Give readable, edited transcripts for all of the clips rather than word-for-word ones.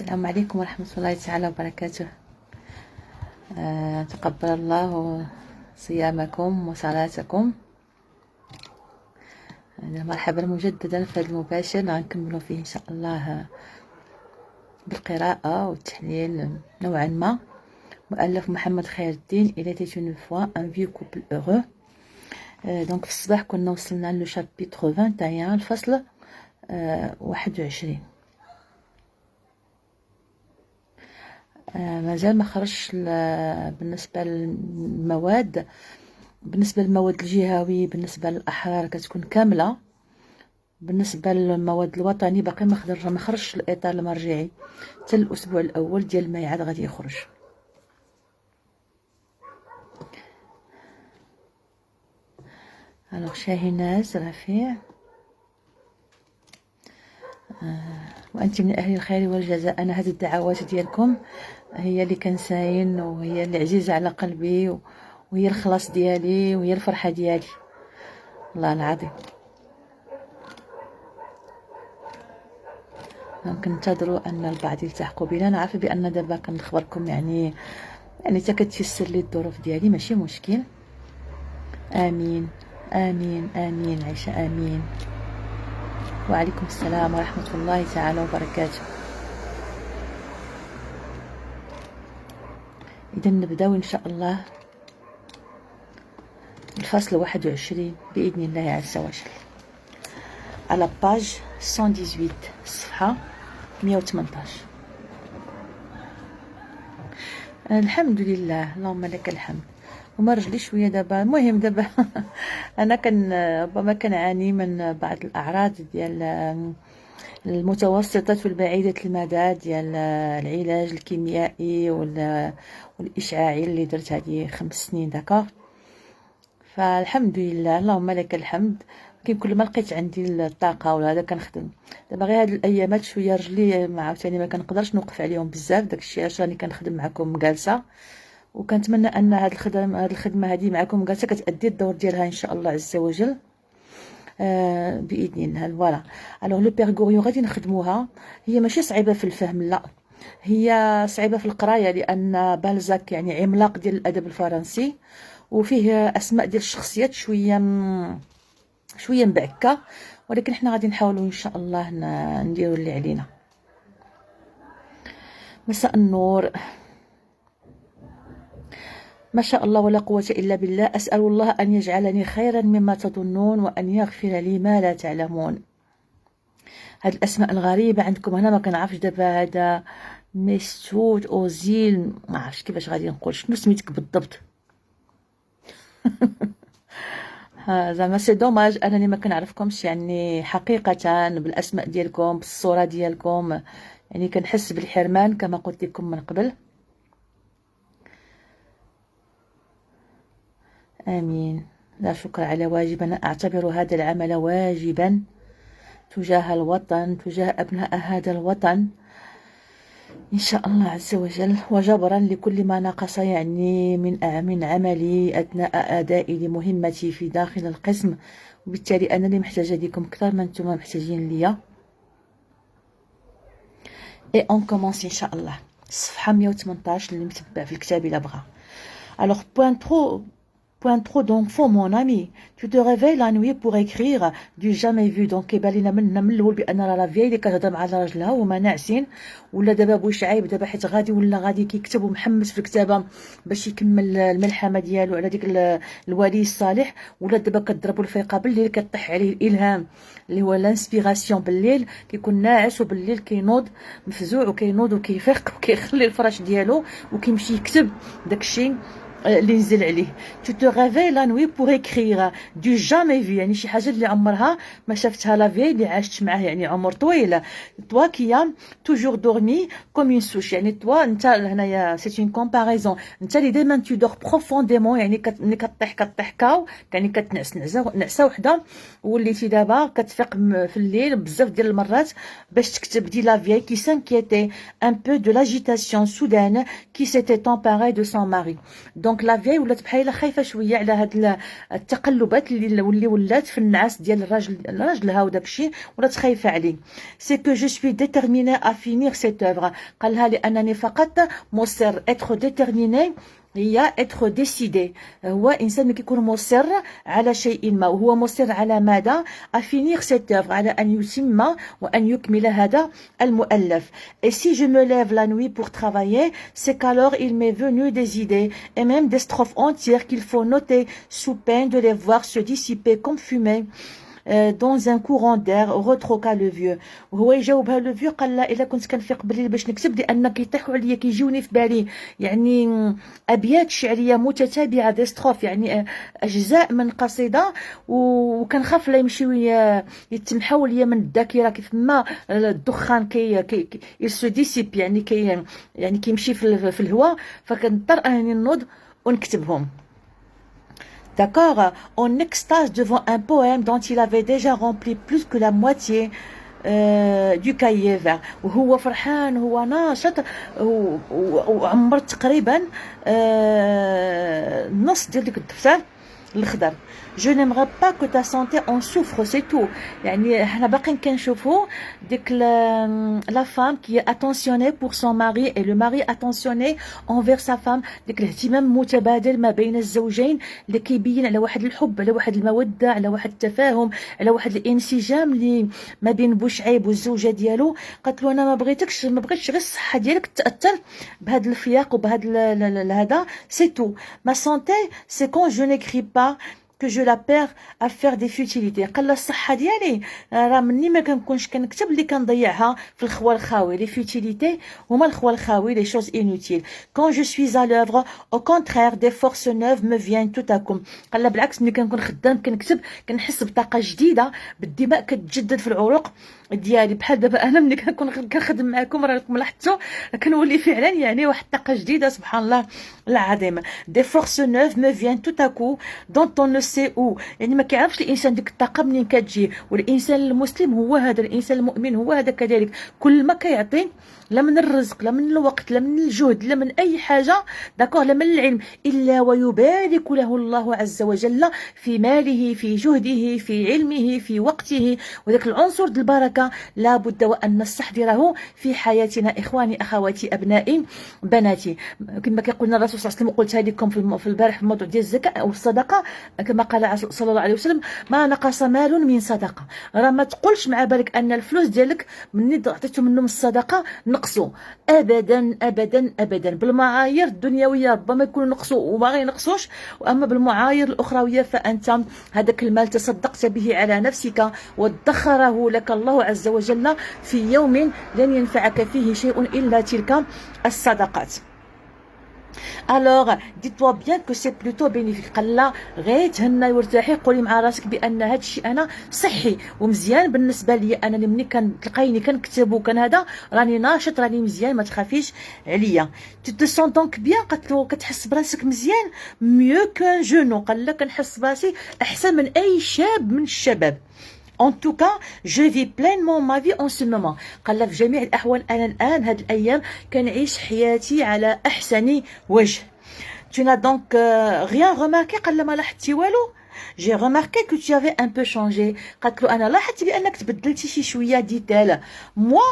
السلام عليكم ورحمة الله تعالى وبركاته. تقبل الله صيامكم وصلاتكم. مرحبا مجددا في هذا المباشر، غنكملوا فيه إن شاء الله بالقراءة والتحليل نوعا ما. مؤلف محمد خير الدين Il était une fois un vieux couple heureux. دونك في الصباح كنا وصلنا لو شابيتر 21 الفصل 21. مازال ما خرجش بالنسبه للمواد. بالنسبه للمواد الجهوي بالنسبه للاحرار كتكون كامله. بالنسبه للمواد الوطني باقي ما خرجش الاطار المرجعي حتى الاسبوع الاول ديال ماي عاد غادي يخرج. الوغ شاهناز رفيع وانت من اهل الخير والجزاء. انا هذه الدعوات ديالكم هي اللي كنساين وهي اللي عزيزه على قلبي وهي الخلاص ديالي وهي الفرحه ديالي والله العظيم. كنتظروا ان البعض يلتحقوا بنا. انا عارفه بان دابا كنخبركم يعني حتى كتيسر لي الظروف ديالي ماشي مشكل. امين امين امين عيشه امين. وعليكم السلام ورحمة الله تعالى وبركاته. إذا نبداو إن شاء الله الفصل 21 بإذن الله عز وجل. على باج 118 الصفحة 118. الحمد لله اللهم لك الحمد. وما رجلي شويه دابا. المهم دابا انا ربما كنعاني من بعض الاعراض ديال المتوسطه والبعيده المدى ديال العلاج الكيميائي والاشعاعي اللي درت هذه 5 سنين داكا. فالحمد لله اللهم لك الحمد. كل ما لقيت عندي الطاقه ولا هذا كنخدم. دابا غير هاد الايامات شويه رجلي عاوتاني ما كنقدرش نوقف عليهم بزاف، داكشي علاش راني كنخدم معكم جالسه. وكنتمنى ان هذه الخدمه هذه معكم جالسه كتادي الدور ديالها ان شاء الله عز وجل باذن الله. فوالا الوغ لو بيرغوريو غادي نخدموها. هي ماشي صعيبه في الفهم، لا هي صعيبه في القرايه، لان بالزاك يعني عملاق ديال الادب الفرنسي وفيه اسماء ديال الشخصيات شويه مبعكه، ولكن حنا غادي نحاولوا ان شاء الله نديروا اللي علينا. مساء النور. ما شاء الله ولا قوة إلا بالله. أسأل الله أن يجعلني خيرا مما تظنون وأن يغفر لي ما لا تعلمون. هاد الأسماء الغريبة عندكم هنا ما كنعرفش دابا. هذا ميسود أوزيل ما عرفتش كيفاش غادي نقول شنو سميتك بالضبط. زعما سي دوماج انني ما كنعرفكمش يعني حقيقة بالأسماء ديالكم بالصورة ديالكم، يعني كنحس بالحرمان كما قلت لكم من قبل. آمين. لا شكر على واجب. أنا أعتبر هذا العمل واجبا تجاه الوطن، تجاه أبناء هذا الوطن إن شاء الله عز وجل، وجبرا لكل ما نقص يعني من عملي أثناء أدائي لمهمتي في داخل القسم. وبالتالي أنا اللي محتاجة لكم أكثر ما أنتم محتاجين ليا. إي أون كومونس إن شاء الله. الصفحة 118 اللي متبع في الكتاب إلا بغا. Alors point trop d'infos mon ami. Tu te réveilles la nuit pour écrire du jamais vu. donc كيبان من الاول بان راه لا فيي اللي كتهضر مع راجلها وما ناعسين، ولا دابا بوشعيب دابا حيت غادي كيكتب ومحمس في الكتابه باش يكمل الملحمه ديالو على ديك الولي الصالح، ولا دابا كضربوا الفيقه بالليل كطيح عليه الالهام اللي هو لانسبيراسيون بالليل، كيكون ناعس وبالليل كينوض مفزوع وكينوض وكيفيق وكيخلي الفراش ديالو وكيمشي يكتب داكشي اللي نزل عليه. tu te réveilles la nuit pour écrire du jamais vu، يعني شي حاجه اللي عمرها ما شافتها لا في اللي عاشت معاه يعني عمر طويل. toi qui a toujours dormi comme une souche، يعني toi انت هنايا c'est une comparaison. انت اللي دائما tu dors profondément، يعني ملي كطيح كاو يعني كتنعس نعسه وحده، وليتي دابا كتفيق في الليل بزاف ديال المرات باش تكتب. دي لا في qui s'inquiétait un peu de l'agitation soudaine qui s'était emparée de son mari. donc دونك لا فيي ولات بحال خايفه شويه على هاد التقلبات اللي ولات في النعاس ديال راجلها وداكشي، ولات خايفه عليه. سي كو جو سوي ديتيرميني ا فينير سيت اوفر، قالها لانني فقط مصر. اتر ديتيرميني هي اتر ديسيدي، هو انسان اللي كيكون مصر على شيء ما، وهو مصر على ماذا؟ افينير سيت اوفر، على ان يتم وان يكمل هذا المؤلف. et si je me lève la nuit pour travailler, c'est qu'alors il m'est venu des idées et même des strophes entières qu'il faut noter sous peine de les voir se dissiper comme fumée dans un courant d'air. retroqua le vieux. وهو يجاوبها لو فيو، قال لا الا كنت كنفيق بالليل باش نكتب، لان كيطيحوا عليا كيجيوني في بالي يعني ابيات شعريه متتابعه، دي ستروف يعني اجزاء من قصيده، وكنخاف لا يمشيو يتمحوا ليا من الذاكره كيف ما الدخان كي يسو ديسيب، يعني كيمشي في الهواء، فكنضطر انني نوض ونكتبهم. D'accord, en extase devant un poème dont il avait déjà rempli plus que la moitié du cahier vert. وهو فرحان، هو ناشط، وعمر تقريبا نص ديال ديك الدفتر الخضر. Je n'aimerais pas que ta santé en souffre, c'est tout. يعني حنا باقيين كنشوفوا ديك la femme qui est attentionnée pour son mari et le mari attentionné envers sa femme، ديك الاهتمام متبادل ما بين الزوجين اللي كيبين على واحد الحب، على واحد المودة، على واحد التفاهم، على واحد الانسجام اللي ما بين بوشعيب والزوجة ديالو. قالت له انا ما بغيتش غير الصحة ديالك تأثر بهذا الفياق وبهذا هذا، c'est tout. ma santé c'est quand je n'écris pas que je la perds à faire des futilités. قال الصحة ديالي راه مني ما كنكونش كنكتب اللي كنضيعها في الخوا الخاوي. les futilités هما الخوا الخاوي، les choses inutiles. quand je suis à l'œuvre au contraire des forces neuves me viennent tout à coup. قال بالعكس ملي كنكون خدام كنكتب كنحس بطاقة جديدة، بالدماء كتجدد في العروق ديالي. بحال دابا انا ملي كنكون كنخدم معكم راكم لاحظتوا كنولي فعلا يعني واحد الطاقة جديدة، سبحان الله العظيم. des forces neuves me viennent tout à coup dont on ne sait où. يعني ما كيعرفش الانسان ديك الطاقه منين كتجي. والانسان المسلم هو هذا، الانسان المؤمن هو هذا كذلك، كل ما كيعطي لا من الرزق لا من الوقت لا من الجهد لا من اي حاجه، داكوغ، لا من العلم، الا ويبارك له الله عز وجل في ماله في جهده في علمه في وقته. وذاك العنصر د البركه لا بد وان نستحضره في حياتنا. اخواني اخواتي ابنائي بناتي، كما كيقولنا الرسول صلى الله عليه وسلم، قلتها لكم في البارح في الموضوع ديال الزكاه او الصدقه، كما قال صلى الله عليه وسلم ما نقص مال من صدقه. راه ما تقولش مع بالك ان الفلوس ديالك مني عطيتو منهم الصدقه نقصوا، ابدا ابدا ابدا. بالمعايير الدنيويه ربما يكونوا نقصوا وما ينقصوش، واما بالمعايير الاخرويه فانت هذاك المال تصدقت به على نفسك وادخره لك الله عز وجل في يوم لن ينفعك فيه شيء الا تلك الصدقات. alors dis-toi bien que c'est plutôt bénéfique. قال لا غير تهنى وارتاحي، قولي مع راسك بان هذا الشيء انا صحي ومزيان بالنسبه لي، انا اللي ملي كنلقايني كنكتب وكان هذا راني ناشط راني مزيان، ما تخافيش عليا. tu te sens donc bien، قالت له كتحس براسك مزيان، mieux qu'un jeune. قال لها كنحس براسي احسن من اي شاب من الشباب. En tout cas, je vis pleinement ma vie en ce moment. قال لها في جميع الأحوال أنا الآن هاد الأيام كنعيش حياتي على أحسن وجه. Tu n'as donc rien remarqué؟ قال لها ما لاحظتي والو. J'ai remarqué que tu avais un peu changé. قالت له أنا لاحظت بأنك تبدلتي شي شوية. dit-elle. Moi,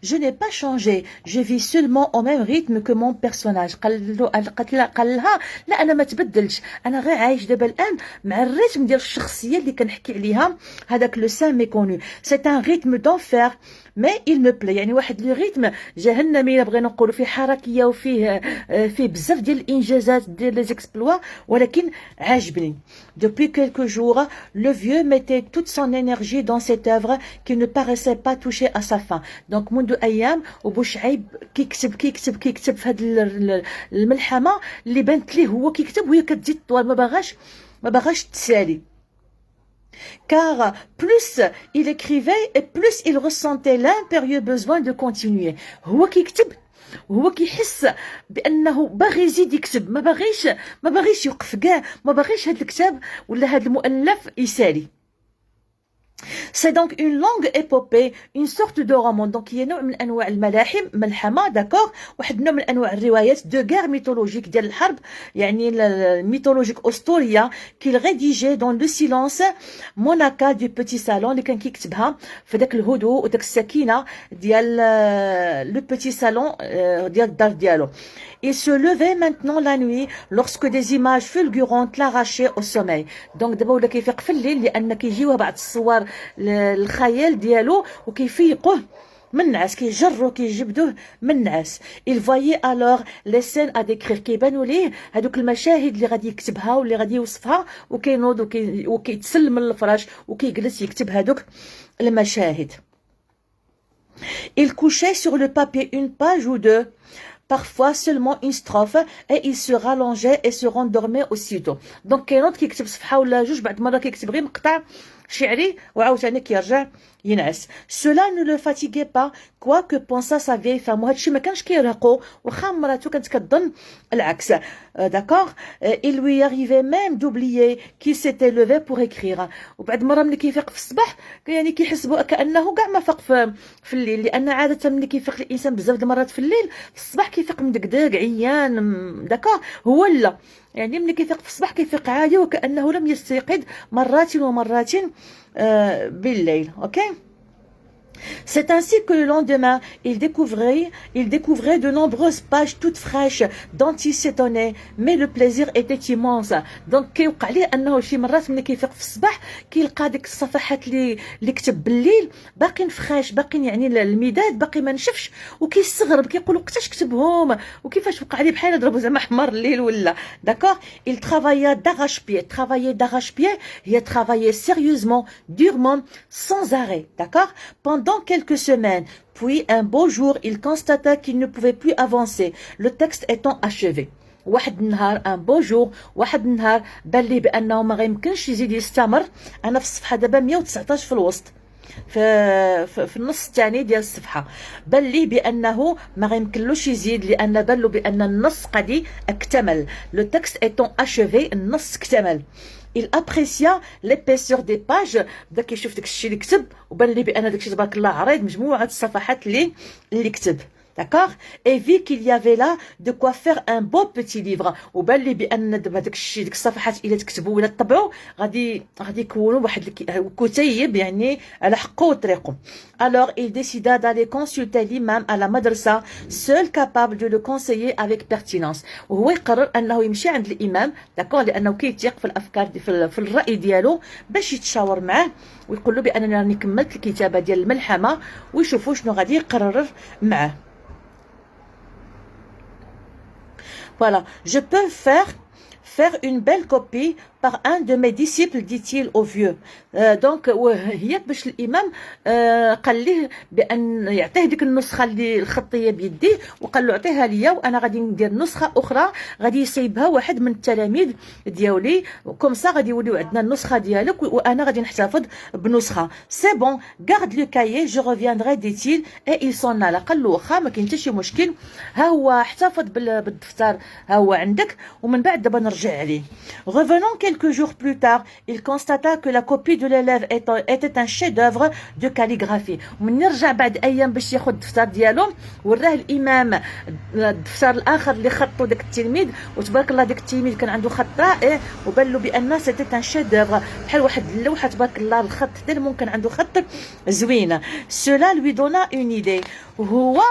je n'ai pas changé. Je vis seulement au même rythme que mon personnage. قال لها لا أنا ما تبدلتش، أنا غير عايش دابا الآن مع الريتم ديال الشخصية اللي كنحكي عليها، هذاك لو سان ميكونو. C'est un rythme d'enfer mais il me plaît. يعني واحد لو ريتم جهنمي بغينا نقولوا، فيه حركية وفيه بزاف ديال الإنجازات ديال لي زيكسبلوا، ولكن عاجبني. Depuis quelques jours, le vieux mettait toute son énergie dans cette œuvre qui ne paraissait pas toucher à sa fin. Donc منذ أيام وبوشعيب كيكتب في هذه الملحمة اللي بانت ليه هو كيكتب وهي كتزيد طوال، ما باغاش تسالي. car plus il écrivait et plus il ressentait l'impérieux besoin de continuer. هو كيكتب وهو كيحس بانه باغي يزيد يكتب، ما باغيش يوقف كاع، ما باغيش هذا الكتاب ولا هذا المؤلف يسالي. C'est donc une longue épopée, une sorte de roman. Donc هي نوع من انواع الملحمه داكور، واحد النوع من انواع الروايات دو غير ميثولوجيك ديال الحرب، يعني الميثولوجيك اسطوريه، كي ريديجي دون لو سيلونس موناكا دو بيتي سالون، اللي كان كيكتبها في داك الهدوء وداك السكينه ديال لو بيتي سالون ديال الدار ديالو. Il se levait maintenant la nuit lorsque des images fulgurantes l'arrachaient au sommeil. Donc دابا ولا كيفيق في الليل لان كيجيوه بعض الصور الخيال ديالو وكيفيقوه من النعاس، كيجرو كيجبدوه من النعاس. Il voyait alors les scènes à décrire، كيبانوا ليه هذوك المشاهد اللي غادي يكتبها واللي غادي يوصفها، وكينوض وكيتسل من الفراش وكيجلس يكتب هذوك المشاهد. Il couchait sur le papier une page ou deux, parfois seulement une strophe, et il se rallongeait et se rendormait aussitôt. Donc كينوض كيكتب صفحه ولا جوج، بعد مره كيكتب غير مقطع شعري وعاوتاني كيرجع ينعس. Cela ne le fatiguait pas, quoi que pensa sa vieille femme. وهذا الشيء ما كانش كيرهقو، واخا مراته كانت كتظن العكس. D'accord. Il lui arrivait même d'oublier qu'il s'était levé pour écrire. وبعد مره ملي كيفيق في الصباح يعني كيحسبوا كانه كاع ما فاق في الليل، لان عاده ملي كيفيق الانسان بزاف د المرات في الليل، في الصباح كيفيق مدقدق عيان. داكور. هو لا، يعني ملي كيفيق في الصباح كيفيق عادي وكانه لم يستيقظ مرات ومرات بالليل. اوكي. C'est ainsi que le lendemain, il découvrait de nombreuses pages toutes fraîches dont il s'étonnait, mais le plaisir était immense. Donc كيوقع ليه انه شي مرات ملي كيفيق في الصباح كيلقى ديك الصفحات اللي كتب بالليل باقيين فخاش، باقيين يعني المداد باقي ما نشفش، وكيستغرب كيقول وقتاش كتبهم وكيفاش وقع لي بحال ضربوا زعما حمار الليل ولا. D'accord. Il travailla d'arrache-pied هي travaillait sérieusement, durement, sans arrêt. D'accord. Pendant quelques semaines, puis un beau jour, il constata qu'il ne pouvait plus avancer, le texte étant achevé. واحد النهار ان بو جور، واحد النهار بان ليه بانه ما غيمكنش يزيد يستمر. انا في الصفحه دابا 119 في الوسط، في النص الثاني ديال الصفحه، بان ليه بانه ما غيمكنلوش يزيد، لان بان له بان النص قد اكتمل. لو تكست ايتون اشيفي، النص اكتمل. Il apprécia l'épaisseur des pages، بدا كيشوف داك الشيء اللي كتب وبان ليه بان داك الشيء تبارك الله عريض، مجموعه الصفحات اللي كتب. D'accord. Et vit qu'il y avait là de quoi faire un beau petit livre. وبان لي بان دابا داك الشيء ديك الصفحات الا تكتبوا ولا تطبعوا غادي يكونوا واحد الكتيب يعني على حقه وطريقه. Alors il décida d'aller consulter l'imam à la madrasa, seul capable de le conseiller avec pertinence. وهو يقرر انه يمشي عند الامام، داكور، لانه كيتيق في الافكار في الراي ديالو، باش يتشاور معاه ويقول له بانني راني كملت الكتابه ديال الملحمه، ويشوفوا شنو غادي يقرر معاه. Voilà, je peux faire une belle copie par un de mes disciples, dit-il au vieux. Donc هي باش الامام قال ليه بان يعطيه ديك النسخه اللي الخطيه بيديه، وقال له عطيها ليا وانا غادي ندير نسخه اخرى غادي يسيبها واحد من التلاميذ ديالي، كوم سا غادي يوليو عندنا النسخه ديالك وانا غادي نحتفظ بنسخه. سي بون غارد لو كايي جو ريفياندري ديتيل اي il s'en alla. قال له واخا ما كاين حتى شي مشكل، ها هو احتفظ بالدفتر، ها هو عندك، ومن بعد دابا نرجع عليه. Revenons quelques jours plus tard, il constata que la copie de l'élève était un chef-d'œuvre de calligraphie. ومن يرجع بعد ايام باش ياخذ الدفتر ديالو، وراه الامام الدفتر الاخر اللي خطو داك التلميذ، وتبارك الله داك التلميذ كان عنده خط رائع، وبان له بان سيتي ان شيف-d'œuvre، بحال واحد اللوحه تبارك الله الخط ديال ممكن عنده خط زوين. Cela lui donna une idée. هو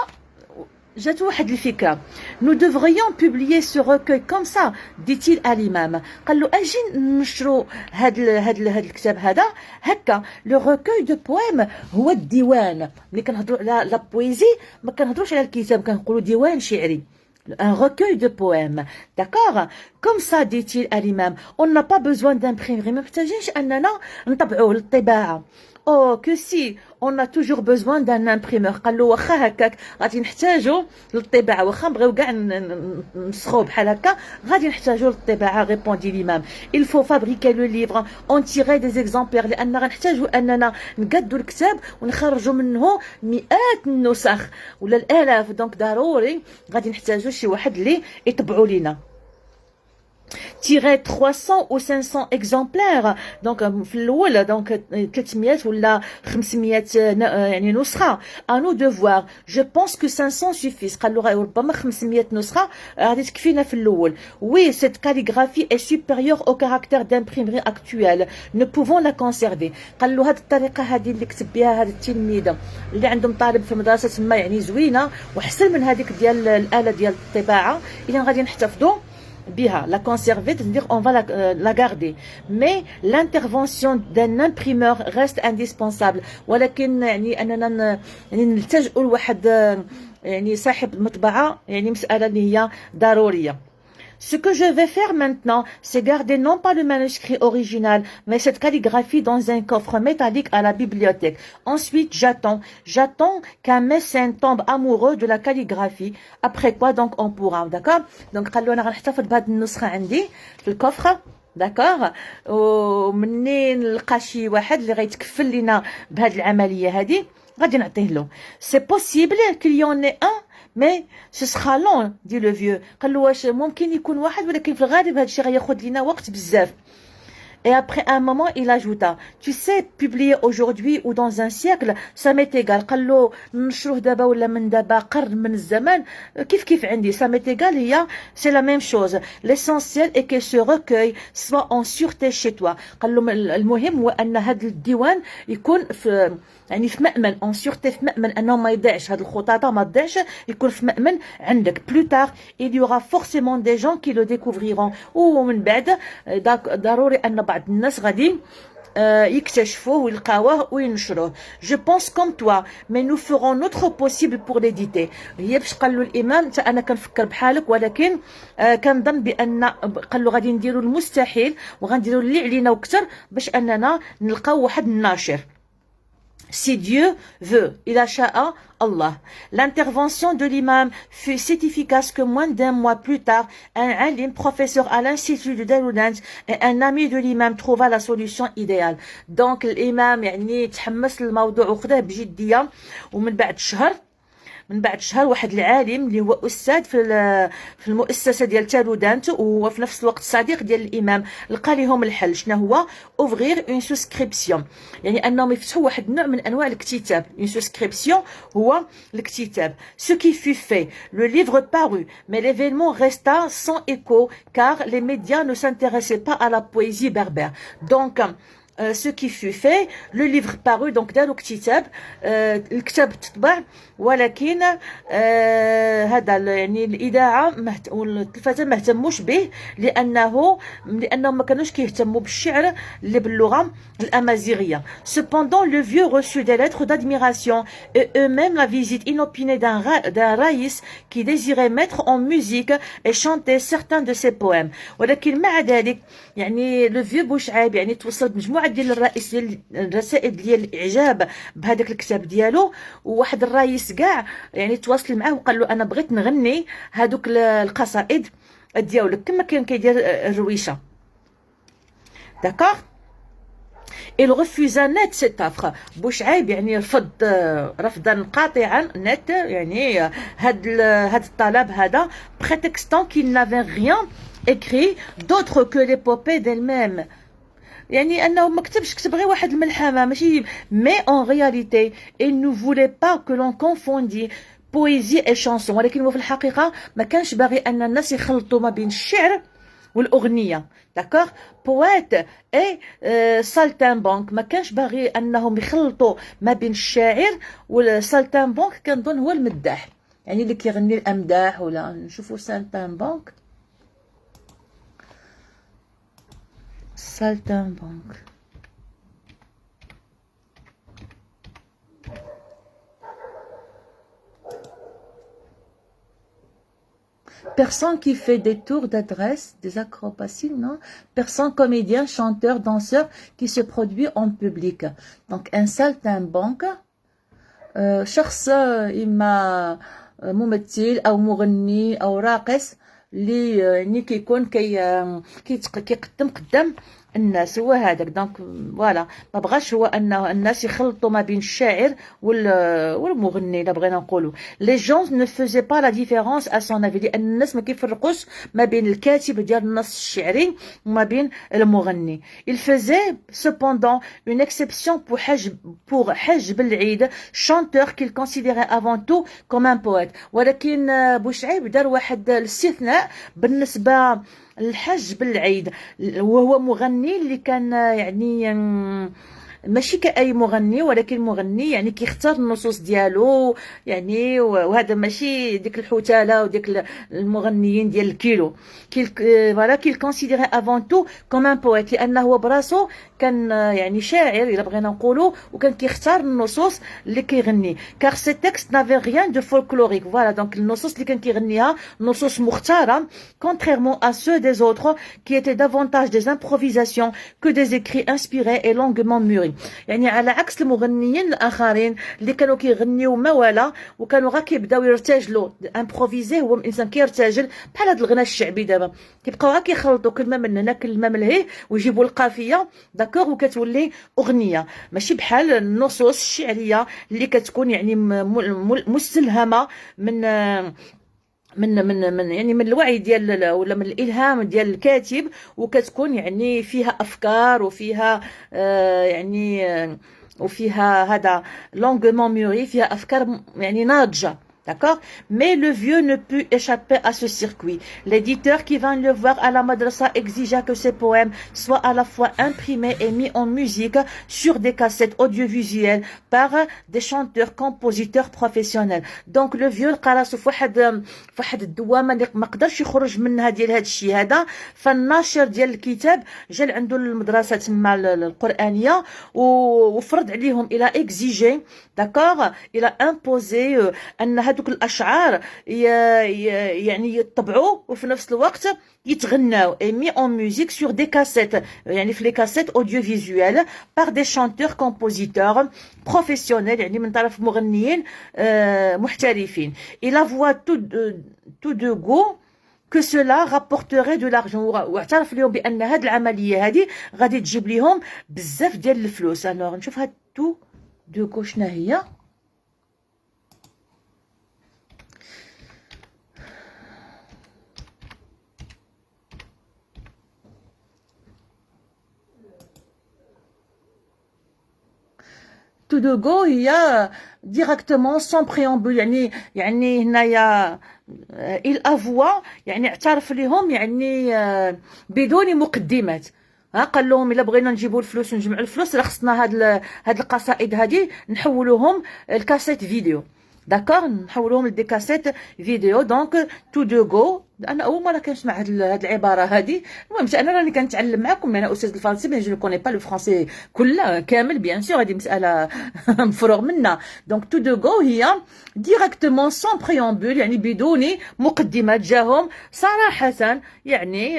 جات واحد الفكره. Nous devrions publier ce recueil comme ça, dit-il à l'imam. قال له اجي نشرو هاد الكتاب هذا هكا. لو recueil de poèmes هو الديوان. ملي كنهضروا على لا بويزي ما كنهضروش على الكتاب، كنقولوا ديوان شعري. Un recueil de poèmes. D'accord. Comme ça, dit-il à l'imam. On n'a pas besoin d'imprimer. ما محتاجينش اننا نطبعوه للطباعه. Oh que si, on a toujours besoin d'un imprimeur. قال له واخا هكاك غادي نحتاجو للطباعه، واخا نبغيو كاع نسخوه بحال هكا غادي نحتاجو للطباعه. répondit l'imam. Il faut fabriquer le livre, en tirer des exemplaires، لان غنحتاجو اننا نقادو الكتاب ونخرجوا منه مئات النسخ ولا الالاف. دونك ضروري غادي نحتاجو شي واحد اللي يطبعوا لينا. tirer 300 ou 500 exemplaires donc في الاول donc 300 ولا 500 يعني نسخه à nous de voir. Je pense que 500 suffisent. قالوا ربما 500 نسخه غادي تكفينا في الاول. Oui, cette calligraphie est supérieure au caractère d'imprimerie actuel. Nous pouvons la conserver. قالوا هذه الطريقه هذه اللي كتب بها هذا التلميذ اللي عندهم طالب في مدرسه تما يعني زوينه وحسن من هذيك ديال الاله ديال الطباعه اذا غادي نحتفظوا بها la conserver, c'est-à-dire on va la garder. Mais l'intervention d'un imprimeur reste indispensable. ولكن يعني أننا يعني نلتجئوا لواحد يعني صاحب مطبعة يعني مسألة اللي هي ضرورية. Ce que je vais faire maintenant, c'est garder non pas le manuscrit original, mais cette calligraphie dans un coffre métallique à la bibliothèque. Ensuite, j'attends qu'un mécène tombe amoureux de la calligraphie. Après quoi, donc, on pourra, d'accord? Donc, قالوا أنا غنحتفظ بهاد النسخة عندي في الكفر. داكوغ ومنين نلقى شي واحد اللي غيتكفل لينا بهاد العملية هادي غادي نعطيه له. C'est possible qu'il y en ait un mais ce sera long, dit le vieux. قال له واش ممكن يكون واحد ولكن في الغالب هذا الشيء غياخذ لينا وقت بزاف. Et après un moment, il ajouta, tu sais, publier aujourd'hui ou dans un siècle, ça m'est égal. قال له نشروه دابا ولا من دابا قرن من الزمان كيف عندي. Ça m'est égal, c'est la même chose. L'essentiel est que ce recueil soit en sûreté chez toi. قال له المهم هو ان هذا الديوان يكون في يعني في مأمن en sûreté في مأمن انه ما يضيعش هذه الخطاطة ما تضيعش يكون في مأمن عندك. Plus tard, il y aura forcément des gens qui le découvriront. ومن بعد ضروري ان بعض الناس غادي يكتشفوه ويلقاوه وينشروه. Je pense comme toi, mais nous ferons notre possible pour l'éditer. هي باش قال له الامام انا كنفكر بحالك ولكن كنظن بان قال له غادي نديروا المستحيل وغنديروا اللي علينا وكثر باش اننا نلقاو واحد الناشر. Si Dieu veut, il a sha'a Allah. L'intervention de l'imam fut si efficace que moins d'un mois plus tard, un alim, professeur à l'institut de Darulant et un ami de l'imam trouva la solution idéale. Donc l'imam يعني تحمس للموضوع وخذاه بجدية ومن بعد شهر واحد العالم اللي هو استاذ في المؤسسه ديال تالودانت وفي نفس الوقت صديق ديال الامام لقى لهم الحل. شنو هو اوفغير اون سوسكريبسيون يعني انهم يفتحوا واحد النوع من انواع الاكتتاب. اون سوسكريبسيون هو الاكتتاب. Ce qui fut fait, le livre parut, mais l'événement resta sans écho car les médias ne s'intéressaient pas à la poésie berbère. Donc ce qui fut fait, le livre parut donc داروا كتاب الكتاب تطبع ولكن هذا يعني الإذاعة والتلفزة ما اهتموش به لأنهم ما كانوش كيهتموا بالشعر اللي باللغة الأمازيغية. Cependant, le vieux reçut des lettres d'admiration et eux-mêmes la visite inopinée d'un raïs qui désirait mettre en musique et chanter certains de ses poèmes. ولكن مع ذلك يعني le vieux بوشعيب يعني توصل بمجموعة ديال الرسائل ديال الاعجاب بهذاك الكتاب ديالو وواحد الرئيس كاع يعني تواصل معاه وقال له انا بغيت نغني هذوك القصائد ديالك كما كان كيدير الرويشه. داكوغ il refusa net cette offre. بوشعيب يعني رفض رفضا قاطعا net يعني هذا الطلب هذا prétextant qu'il n'avait rien écrit d'autre que l'épopée d'elle-même. يعني انه ما كتبش كتب غير واحد الملحمه ماشي. mais en réalité il ne voulait pas que l'on confondit poésie et chanson. ولكن هو في الحقيقه ما كانش باغي ان الناس يخلطوا ما بين الشعر والاغنيه. داكوغ بويت اي سالتانبونك ما كانش باغي انهم يخلطوا ما بين الشاعر والسالتانبونك كنظن هو المداح يعني اللي كيغني الامداح ولا نشوفوا سالتانبونك. Saltimbanque. Personne qui fait des tours d'adresse, des acrobaties, non? Personne comédien, chanteur, danseur qui se produit en public. Donc un saltimbanque, شخص إما ممثل أو مغني أو راقص اللي يعني كيكون كيقدم قدام الناس هو هذاك. دونك فوالا ما بغاش هو انه الناس يخلطوا ما بين الشاعر والمغني. الا بغينا نقولوا لي جون ne faisaient pas la différence à son avis، لان الناس ما كيفرقوش ما بين الكاتب ديال النص الشعري وما بين المغني. il faisait cependant une exception pour حج العيد، chanteur qu'il considérait avant tout comme un poète. ولكن بوشعيب دار واحد الاستثناء بالنسبه الحج بالعيد، وهو مغني اللي كان يعني ماشي كأي مغني، ولكن مغني يعني كيختار النصوص ديالو يعني، وهذا ماشي ديك الحتاله وديك المغنيين ديال الكيلو. فوالا كيل كونسيديري افون تو كوم ان بويت، لانه هو براسو كان يعني شاعر الا بغينا نقولوا، وكان كيختار النصوص اللي كيغني. كار سي تكست نافي ريان دو فولكلوريك. فوالا دونك النصوص اللي كان كيغنيها نصوص مختاره، contrairement à ceux des autres qui étaient davantage des improvisations que des écrits inspirés et longuement mûris. يعني على عكس المغنيين الاخرين اللي كانوا كيغنيو ما ولا، وكانوا غير كيبداو يرتجلوا امبروفيزي. هو الانسان كيرتجل بحال هذا الغناء الشعبي دابا، كيبقاو غير كيخلطوا كلمه من هنا كلمه من هي ويجيبوا القافيه داكوغ، وكتولي اغنيه. ماشي بحال النصوص الشعريه اللي كتكون يعني مستلهمه من يعني من الوعي ديال ولا من الالهام ديال الكاتب، وكتكون يعني فيها افكار وفيها يعني وفيها هذا longuement mûri، فيها افكار يعني ناضجه. D'accord? Mais le vieux ne put échapper à ce circuit. L'éditeur qui vint le voir à la madrasa exigea que ses poèmes soient à la fois imprimés et mis en musique sur des cassettes audiovisuelles par des chanteurs compositeurs professionnels. Donc le vieux لقى راسو فواحد الدوامه اللي ما قدرش يخرج منها ديال هذا الشيء هذا. فالناشر ديال الكتاب جا عنده المدرسه تما القرانيه وفرض عليهم الى اكزيجي داكور الى امبوزي ان هذوك الاشعار يعني يطبعوا وفي نفس الوقت يتغناو et mis en musique sur des cassettes، يعني في les cassettes audiovisuelles par des chanteurs compositeurs professionnels، يعني من طرف مغنيين محترفين. il avoua tout de go que cela rapporterait de l'argent، واعترف لهم بان هذه العمليه هذه غادي تجيب لهم بزاف ديال الفلوس. الوغ نشوف هاد تو دو كو شنو هي. tout de go هي directement sans préambule، يعني هنايا il avoua يعني اعترف لهم يعني بدون مقدمات. قال لهم الا بغينا نجيبوا الفلوس ونجمعوا الفلوس راه خصنا هاد القصائد هذه نحولوهم الكاسيت فيديو. داكور، نحولوهم لدي كاسيت فيديو. دونك تو دو غو، انا اول مره كنسمع هاد العباره هذه. المهم انا راني كنتعلم معكم، انا استاذ الفرنسي مي جو كوني با لو فرونسي كله كامل بيان سور، هذه مساله مفروغ منها. دونك تو دو غو هي ديريكتومون سون بريامبول، يعني بدون مقدمات، جاهم صراحه يعني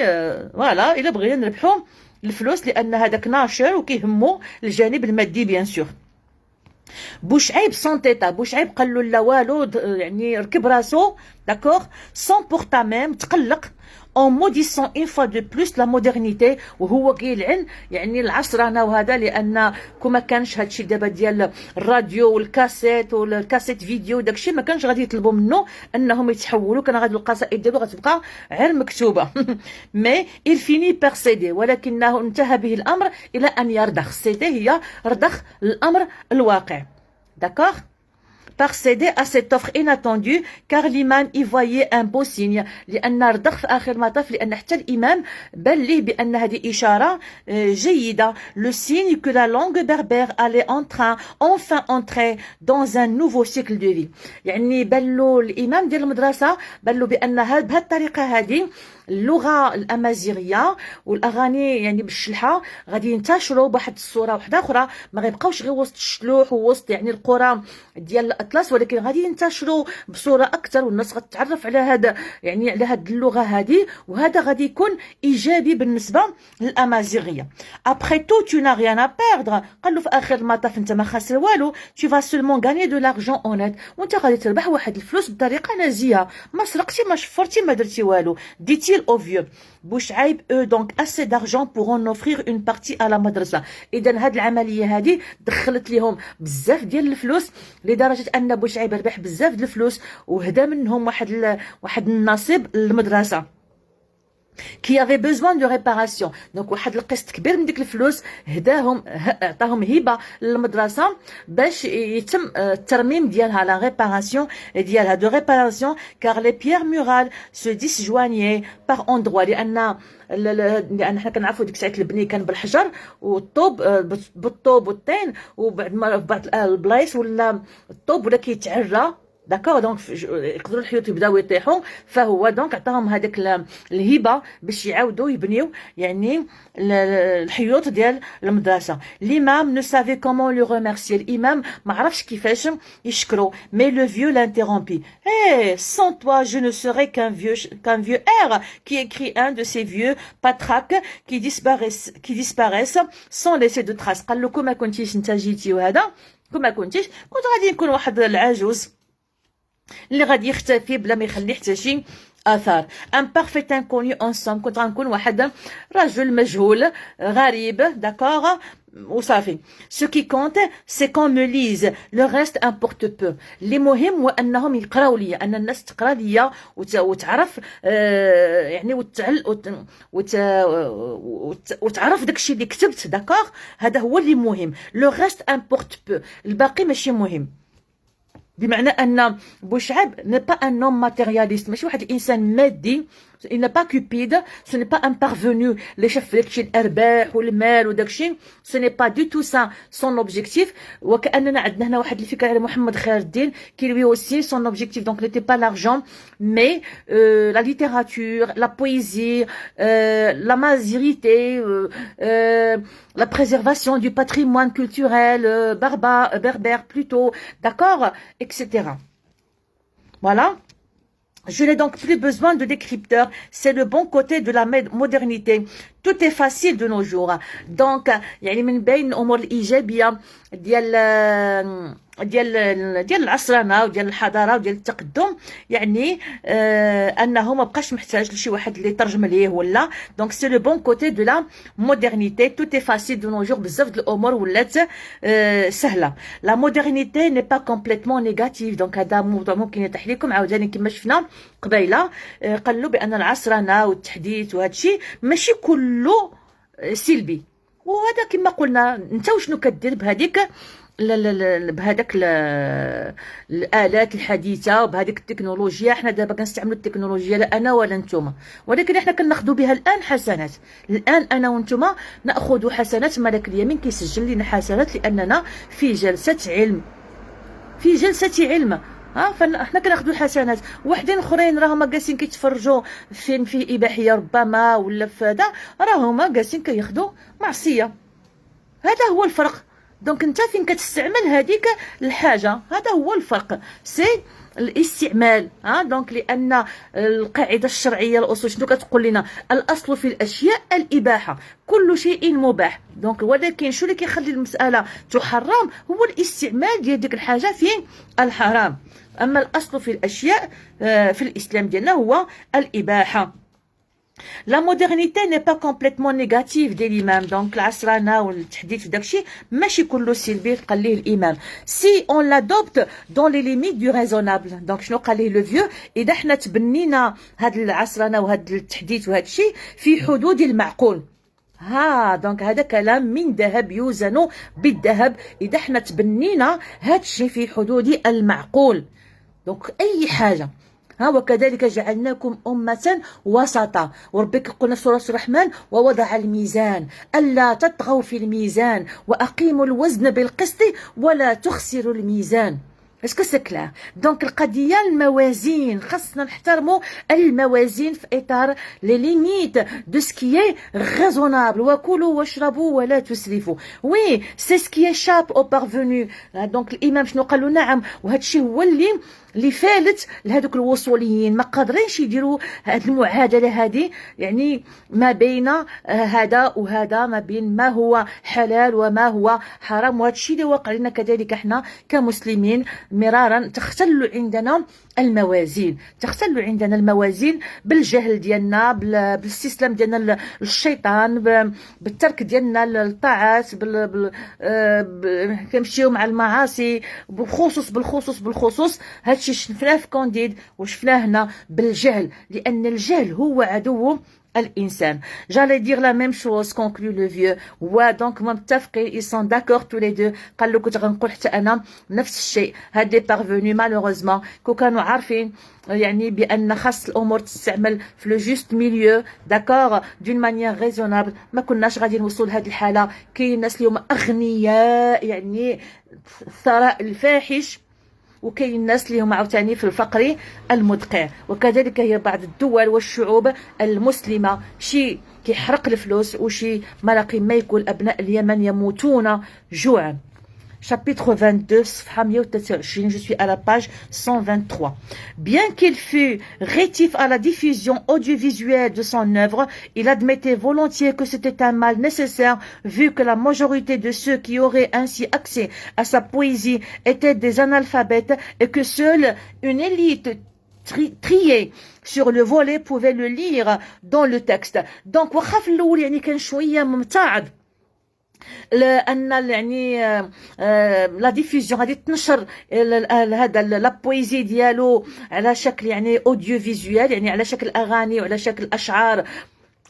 فوالا الا بغينا نربحوا الفلوس، لان هذاك ناشر وكيهمو الجانب المادي بيان سور. بوشعيب سونتيتا، بوشعيب قال له لا والو، يعني ركب راسو داكوغ سون بورتا ميم، تقلق en maudissant une fois de plus la modernité، وهو كيلعن يعني العصرنه وهذا، لان كما كانش هادشي دابا ديال الراديو والكاسيت والكاسيت فيديو داكشي ما كانش غادي يطلبوا منه انهم يتحولوا، كان غادي القصائد ديالو غتبقى غير مكتوبه. مي il finit par céder، ولكنه انتهى به الامر الى ان يرضخ. سيدي هي رضخ الامر الواقع. داكوغ par céder à cette offre inattendue car l'imam y voyait un beau signe، لأن رضخ في آخر المطاف، لأن حتى الإمام بان ليه بأن هذه إشارة جيدة. le signe que la langue berbère allait enfin entrer dans un nouveau cycle de vie، يعني بان له الإمام ديال المدرسة بان له بأن بهذه الطريقة هذه اللغه الامازيغيه والاغاني يعني بالشلحه غادي ينتشروا بواحد الصوره واحده اخرى، ما غيبقاوش غير وسط الشلوح ووسط يعني القرى ديال الاطلس، ولكن غادي ينتشروا بصوره اكثر والناس غتتعرف على هذا يعني على هذه اللغه هذه، وهذا غادي يكون ايجابي بالنسبه للامازيغيه. ابخي تو tu n'as rien à perdre، قال له في اخر المطاف انت ما خاسر والو، tu vas seulement gagner de l'argent honnête، وانت غادي تربح واحد الفلوس بطريقه نزيهه، ما سرقتي ما شفرتي ما درتي والو. ديتيل او فيو بوشعيب eux donc assez d'argent pour en offrir une partie à la madrasa. اذا هاد العمليه هذه دخلت لهم بزاف ديال الفلوس لدرجه ان بوشعيب ربح بزاف ديال الفلوس وهدا منهم واحد النصيب للمدرسه qui avait besoin de réparation. donc واحد القسط كبير من ديك الفلوس هداهم عطاهم هبه للمدرسه باش يتم الترميم ديالها لا ريباراسيون ديالها دو ريباراسيون car les pierres murales se disjoignaient par endroits، لان حنا كنعرفوا ديك الساعه البني كان بالحجر والطوب بالطوب والطين، وبعد ما في بعض البلايص ولا الطوب ولا كيتعرى داكوغ، دونك يقدروا الحيوط يبداو يطيحوا، فهو دونك عطاهم هذاك الهبه باش يعاودوا يبنيو يعني الحيوط ديال المدرسه. الامام نو سافي كومون لو ريميرسي، الامام ما عرفش كيفاش يشكرو. مي لو فيو لانتيرومبي، ايه سون توا جو نو سوري كان فيو اير كي écrit un de ces vieux patraques qui disparaissent sans laisser de traces. قال له كون كنتيش انت جيتي وهذا كون كنتيش كنت غادي نكون واحد العجوز اللي غادي يختفي بلا ما يخلي حتى شي اثار. ان بارفيت انكوني اون سوم، كنت غنكون واحد رجل مجهول غريب داكوغ وصافي. سو كي كونت سي كون مو ليز لو ريست امبورت بو، اللي مهم هو انهم يقراو ليا، ان الناس تقرا ليا وتعرف يعني وتعرف داكشي اللي كتبت داكوغ، هذا هو اللي مهم. لو ريست امبورت بو، الباقي ماشي مهم. بمعنى ان بوشعب n'est pas un homme matérialiste، ماشي واحد الانسان مادي. il n'est pas cupide، ce n'est pas un parvenu اللي شاف داكشي الارباح والمال وداكشي، ce n'est pas du tout ça son objectif. وكاننا عندنا هنا واحد الفكره على محمد خير الدين qui lui aussi son objectif donc n'était pas l'argent mais la littérature, la poésie, la mazirité, la préservation du patrimoine culturel berbère plutôt, d'accord, etc. Voilà. Je n'ai donc plus besoin de décrypteurs. C'est le bon côté de la modernité. Tout est facile de nos jours. Donc يعني من بين الامور الايجابيه ديال العصرنه وديال الحضاره وديال التقدم يعني انه ما بقاش محتاج لشي واحد اللي يترجم ليه ولا. دونك سي لو بون كوتي دو لا مودرنيتي. تو اي فاسيل دو نو جور، بزاف د الامور ولات سهله. لا مودرنيتي ني با كومبليتمون نيجاتيف. دونك هذا موضوع ممكن يطيح لكم عاوتاني كما شفنا قبيله، قالوا بان العصرنه والتحديث وهذا الشيء ماشي كله سلبي، وهذا كما قلنا انت وشنو كدير بهذيك بهذاك الالات الحديثه وبهذيك التكنولوجيا. حنا دابا كنستعملوا التكنولوجيا لا انا ولا نتوما، ولكن حنا كناخذوا بها الان حسنات. الان انا وانتوما ناخذ حسنات، ملك اليمين كيسجل لنا حسنات لاننا في جلسه علم، في جلسه علم. فاحنا كناخذوا الحسنات. وحدين اخرين راهما جالسين كيتفرجوا فيلم فيه اباحيه ربما ولا في هذا، راهما جالسين كياخذوا معصيه. هذا هو الفرق. دونك انت فين كتستعمل هذيك الحاجه، هذا هو الفرق، سي الاستعمال. دونك لان القاعده الشرعيه الاصول شنو كتقول لنا؟ الاصل في الاشياء الاباحه، كل شيء مباح. دونك ولكن شو اللي كيخلي المساله تحرم؟ هو الاستعمال ديال ديك الحاجه في الحرام. اما الاصل في الاشياء في الاسلام ديالنا هو الاباحه. La modernité n'est pas complètement négative ديال الإمام. دونك العصرنة والتحديث وداكشي ماشي كله سلبي قال ليه الإمام. Si on l'adopte dans les limites du raisonnable. دونك شنو قال ليه لو فيو؟ إذا حنا تبنينا هاد العصرنة وهاد التحديث وهاد الشيء في حدود المعقول. دونك هذا كلام من ذهب يوزن بالذهب. إذا حنا تبنينا هاد الشيء في حدود المعقول، دونك أي حاجة. وكذلك جعلناكم أمة وسطا. وربك قلنا في سورة الرحمن ووضع الميزان ألا تطغوا في الميزان وأقيموا الوزن بالقسط ولا تخسروا الميزان. اسكو سي كلار. دونك القضيه الموازين، خاصنا نحترموا الموازين في اطار لي ليميت دو سكي ريزونابل. وكلوا واشربوا ولا تسرفوا. وي سي سكي شاب او بارفوني. دونك الامام شنو قالوا؟ نعم، وهذا الشيء هو اللي فالت لهذوك الوصوليين، ما قادرينش يديروا هذه المعادله هذه، يعني ما بين هذا وهذا، ما بين ما هو حلال وما هو حرام. وهذا الشيء اللي واقع لنا كذلك احنا كمسلمين مرارا. تختل عندنا الموازين، تختل عندنا الموازين بالجهل ديالنا، بالاستسلام ديالنا للشيطان، بالترك ديالنا للطاعات، كنمشيو مع المعاصي، بالخصوص. هادشي شفناه في كونديد وشفناه هنا بالجهل، لان الجهل هو عدو الانسان. جالي دير لا ميم شوز كونكلو لو فيو. ودونك متفقين، ils sont d'accord tous les deux. قال له كنت غنقول حتى انا نفس الشيء. هاد لي بارفوني مالوغوزمون كون كانوا عارفين يعني بان خاص الامور تستعمل في لو جوست ميليو، داكور، دون مانيير ريزونابل، ما كناش غادي نوصلوا لهاد الحاله. كاين الناس اليوم اغنياء يعني الثراء الفاحش، وكاين الناس اللي هم عاوتاني في الفقر المدقع. وكذلك هي بعض الدول والشعوب المسلمه، شي كيحرق الفلوس وشي ملاقي ما يكون ابناء اليمن يموتون جوعا. Chapitre 22, صفحة 123, je suis à la page 123. Bien qu'il fût rétif à la diffusion audiovisuelle de son œuvre, il admettait volontiers que c'était un mal nécessaire, vu que la majorité de ceux qui auraient ainsi accès à sa poésie étaient des analphabètes et que seule une élite triée sur le volet pouvait le lire dans le texte. Donc, وخاف الأول يعني كان شوية ممتعض لان يعني لا ديفوزيون غادي تنشر هذا لا بويزي ديالو على شكل يعني اوديو فيزوال، يعني على شكل اغاني وعلى شكل اشعار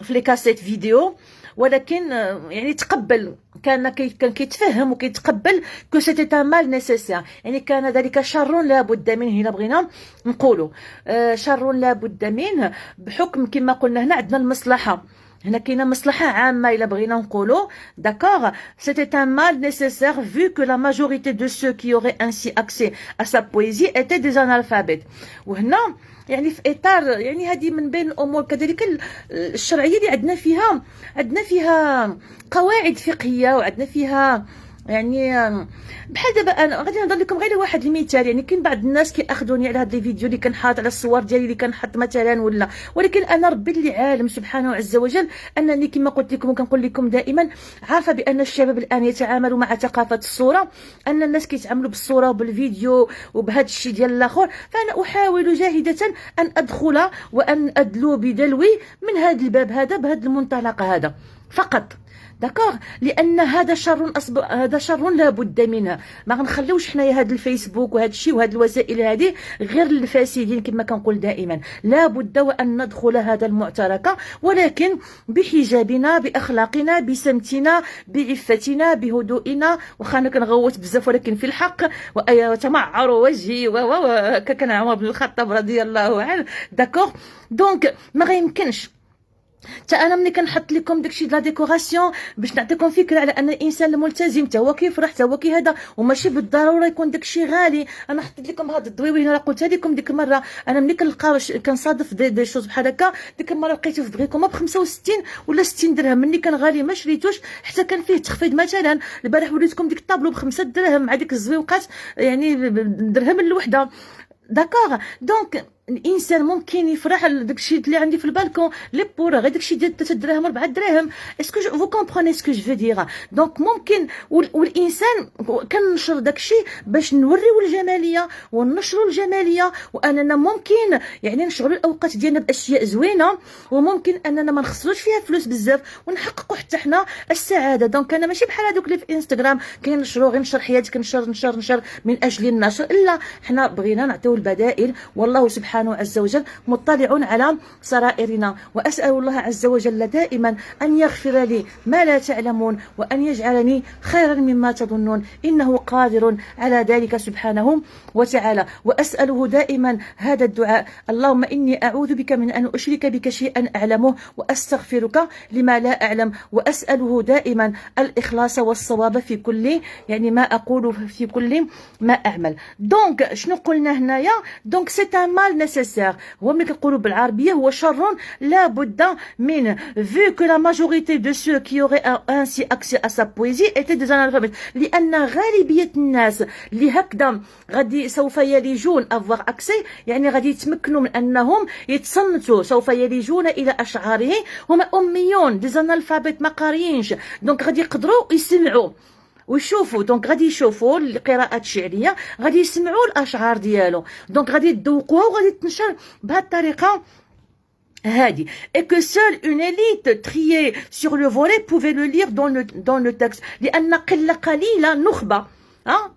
في لي كاسيت فيديو. ولكن يعني تقبل، كان كيتفهم وكيتقبل كو سيتي ان مال نيسيسير، يعني كان ذلك شر لا بد منه. هنا بغينا نقولوا شر لا بد منه بحكم كما قلنا هنا عندنا المصلحه، هنا كاينه مصلحه عامه الا بغينا نقولوا داكور. c'était un mal nécessaire vu que la majorité de ceux qui auraient ainsi accès à sa poésie étaient des analphabètes. وهنا يعني في اطار يعني هذه من بين الامور كذلك الشرعيه اللي عندنا فيها قواعد فقهيه، وعندنا فيها يعني بحال دابا انا غادي نهضر لكم غير واحد المثال. يعني كاين بعض الناس كياخذوني على هاد لي فيديو اللي كنحط على الصور ديالي اللي كنحط مثلا ولا، ولكن انا ربي اللي عالم سبحانه عز وجل انني كما قلت لكم وكنقول لكم دائما عارفه بان الشباب الان يتعاملوا مع ثقافه الصوره، ان الناس كيتعاملوا بالصوره وبالفيديو وبهذا الشيء ديال الاخر. فانا احاول جاهده ان ادخل وان ادلو بدلوي من هذا الباب هذا بهذا المنطلق هذا فقط، داكوغ، لان هذا شر لا بد منه. ما غنخليوش حنايا هذا الفيسبوك وهذا الشيء وهذه الوسائل هذه غير للفاسدين كما كنقول دائما. لا بد وان ندخل هذا المعترك، ولكن بحجابنا، باخلاقنا، بسمتنا، بعفتنا، بهدوئنا. واخا انا كنغوت بزاف ولكن في الحق وتمعر وجهي كان عمر بن الخطاب رضي الله عنه، داكوغ. دونك ما غيمكنش حتى انا ملي كنحط لكم داكشي د لا ديكوراسيون باش نعطيكم فكره على ان الانسان الملتزم حتى هو كيفرح، حتى هو هذا، وماشي بالضروره يكون داكشي غالي. انا حطيت لكم هاد الضويوي هنا، قلتها لكم ديك المره. انا ملي كنلقى كنصادف دي شوز بحال هكا، ديك المره لقيته في بغيكم ب 65 ولا 60 درهم. ملي كان غالي ما شريتوش، حتى كان فيه تخفيض. مثلا البارح وريتكم ديك الطابلو ب5 دراهم مع ديك الزويوقات يعني درهم الوحده، داكوغ. دونك الانسان ممكن يفرح داكشي اللي عندي في البالكون لي بور غير داكشي ديال 3 دراهم 4 دراهم. اسكو فو كومبروني اسكو جو دير؟ دونك ممكن والانسان كنشر داكشي باش نوريو الجماليه وننشروا الجماليه، واننا ممكن يعني نشغلوا الاوقات ديالنا باشياء زوينه، وممكن اننا ما نخسروش فيها فلوس بزاف ونحققوا حتى حنا السعاده. دونك انا ماشي بحال هذوك اللي في انستغرام كينشروا غير نشر حياتك، نشر من اجل النشر. لا، حنا بغينا نعطيو البدائل، والله سبحانه سبحانه عز وجل مطلع على سرائرنا، وأسأل الله عز وجل دائما أن يغفر لي ما لا تعلمون وأن يجعلني خيرا مما تظنون، إنه قادر على ذلك سبحانه وتعالى. وأسأله دائما هذا الدعاء: اللهم إني أعوذ بك من أن أشرك بك شيئا أعلمه وأستغفرك لما لا أعلم. وأسأله دائما الإخلاص والصواب في كل ما أقول، في كل ما أعمل. دونك شنو قلنا هنايا؟ دونك سي ان مال نيسيسير، هو ملي كنقولوا بالعربية هو شر لا بد من، vu que la majorité de ceux qui auraient ainsi accès à sa poésie étaient des analphabètes، لأن غالبية الناس اللي هكذا غادي سوف يلجون avoir accès، يعني غادي يتمكنوا من أنهم يتصنتوا، سوف يلجون إلى أشعاره، هما أميون des analphabètes ما قاريينش، دونك غادي يقدروا يسمعوا ويشوفوا، دونك غادي يشوفوا القراءات الشعريه، غادي يسمعوا الاشعار ديالو، دونك غادي يذوقوها وغادي تنشر بهذه الطريقه هادي. et que seule une élite triée sur le volet pouvait le lire dans le texte، لان قله قليله نخبه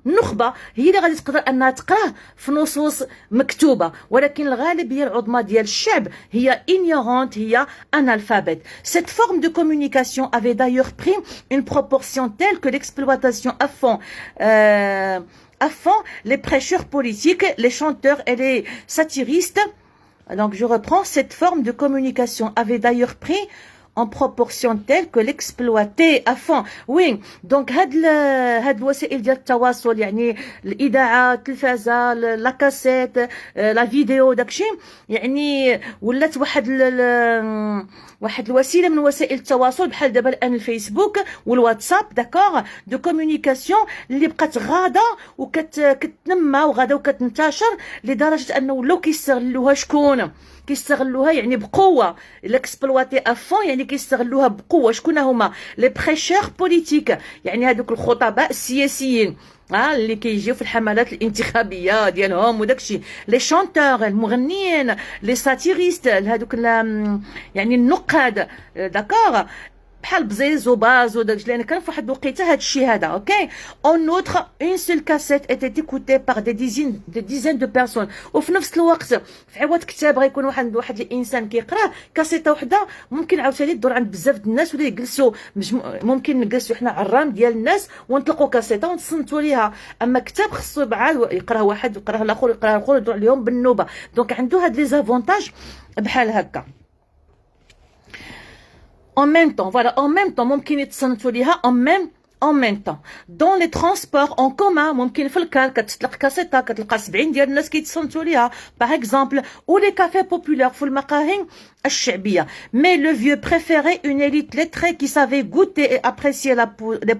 النخبة هي اللي غادي تقدر انها تقراه في نصوص مكتوبة، ولكن الغالبية العظمى ديال الشعب هي ignorante، هي analphabète. Cette forme de communication avait d'ailleurs pris une proportion telle que l'exploitation à fond les prêcheurs politiques, les chanteurs et les satiristes. Donc je reprends: cette forme de communication avait d'ailleurs pris en proportion telle que l'exploiter à fond. وين دونك هاد الوسائل ديال التواصل، يعني الاذاعه، التلفازه، لا كاسيت، لا فيديو، داكشي يعني ولات واحد الوسيله من وسائل التواصل، بحال دابا الان الفيسبوك والواتساب، داكوغ دو كومونيكاسيون اللي بقات غاده وكتنمى وغاده وكتنتشر لدرجه انه ولاو كيستغلوها. شكون كيستغلوها؟ يعني بقوه، الاكسبلواتي افون، يعني كيستغلوها بقوه. شكون هما؟ لي بريشور بوليتيك، يعني هذوك الخطباء السياسيين اللي كيجيو في الحملات الانتخابيه ديالهم وداكشي، لي شانتور المغنيين، لي ساتيريست هذوك يعني النقاد، داكوغ بحال بزيز وباز وداكشي، لان كان في واحد الوقيته هذا الشيء هذا. اوكي اون اوتر اون سول كاسيت ايتي ايكوتي باغ دي ديزين دو بيرسون، وفي نفس الوقت في عوض كتاب غيكون واحد الانسان كيقراه، كاسيته وحده ممكن عاوتاني تدور عند بزاف د الناس ولا يجلسوا، ممكن نجلسوا حنا عرام ديال الناس ونطلقوا كاسيته ونتصنتوا ليها. اما كتاب خصو يبعاد يقراه واحد ويقراه الاخر ويقراه الاخر، يدور عليهم بالنوبه. دونك عنده هاد لي زافونتاج بحال هكا. En même temps, voilà, en même temps, ممكن يتصنتوا ليها en même temps. Dans les transports en commun ممكن في الكار كتطلق كاسيتا كتلقى 70 ديال الناس كيتصنتوا ليها par exemple، ou les cafés populaires في المقاهي الشعبية. Mais le vieux préférait une élite lettrée qui savait goûter et apprécier la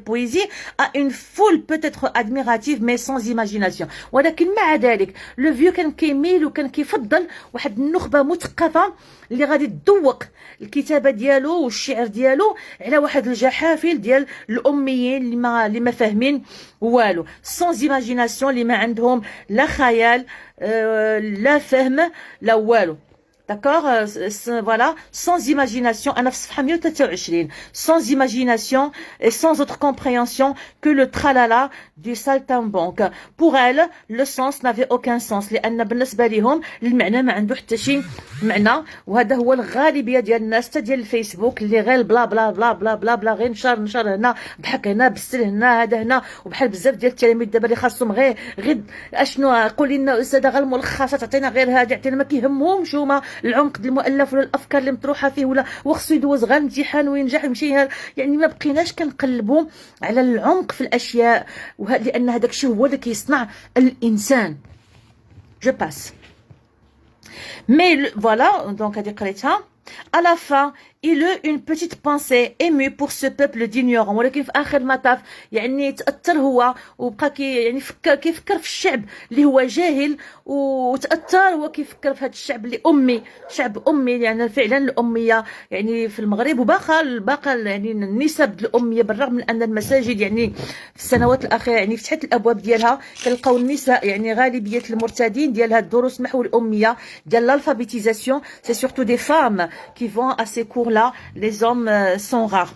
poésie à une foule peut-être admirative mais sans imagination. ولكن مع ذلك le vieux كان كيميل وكان كيفضل واحد النخبة مثقفة اللي غادي تذوق الكتابة ديالو والشعر ديالو على واحد الجحافل ديال الأميين اللي ما فاهمين والو، sans imagination، اللي ما عندهم لا خيال لا فهم لا والو. D'accord, voilà, sans imagination, أنا في صفحة 123, sans imagination et sans autre compréhension que le tralala du saltimbanque. Pour elle, le sens n'avait aucun sens، لأن بالنسبة لهم المعنى ما عنده حتى شي معنى. وهذا هو الغالبية ديال الناس حتى ديال الفيسبوك اللي غير بلا بلا بلا بلا بلا بلا، غير نشر هنا، ضحك هنا، بسل هنا، هذا هنا. وبحال بزاف ديال التلاميذ دابا اللي خاصهم غير اشنو قولي لنا استاذه غير الملخصات، عطينا غير هذا، عطينا، ما كيهمهمش هما العمق ديال المؤلف ولا الافكار اللي مطروحه فيه، ولا وخصو يدوز غير الامتحان وينجح ويمشي. يعني ما بقيناش كنقلبوا على العمق في الاشياء، لان هذاك الشيء هو اللي كيصنع الانسان. جو باس مي فوالا. دونك هذه قريتها. À la fin, il eut une petite pensée émue pour ce peuple d'ignorants، ولكن في آخر المطاف يعني تأثر هو وبقى يعني كيفكر في الشعب اللي هو جاهل، وتأثر هو كيفكر في هذا الشعب اللي أمي، شعب أمي، يعني فعلا الأمية يعني في المغرب وباقى يعني النسب الأمية، بالرغم من أن المساجد يعني في السنوات الأخيرة يعني فتحت الأبواب ديالها، كنلقاو النساء يعني غالبية المرتدين ديال هاد الدروس محو الأمية ديال l'alphabétisation. C'est surtout des femmes qui vont à ces cours-là, les hommes sont rares.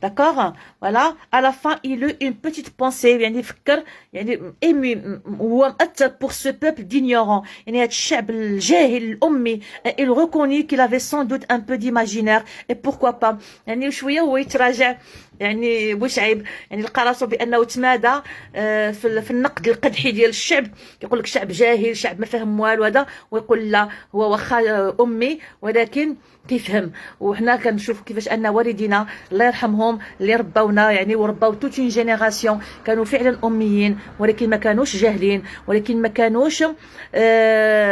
D'accord? voilà à la fin il eut une petite pensée يعني فكر يعني ému هو مأثر pour ce peuple d'ignorants يعني هذا الشعب الجاهل الأمي. il reconnut qu'il avait sans doute un peu d'imaginaire et pourquoi pas يعني شويه هو يتراجع يعني بوشعيب يعني لقى راسو بانه تمادى في النقد القدحي ديال الشعب. يقول لك شعب جاهل شعب ما فهم والو هذا ويقول لا هو واخا امي ولكن كيفهم. وحنا كنشوف كيفاش ان والدينا الله يرحمهم اللي ربونا يعني ورباو توت اون جينيراسيون كانوا فعلا اميين ولكن ما كانوش جاهلين ولكن ما كانوش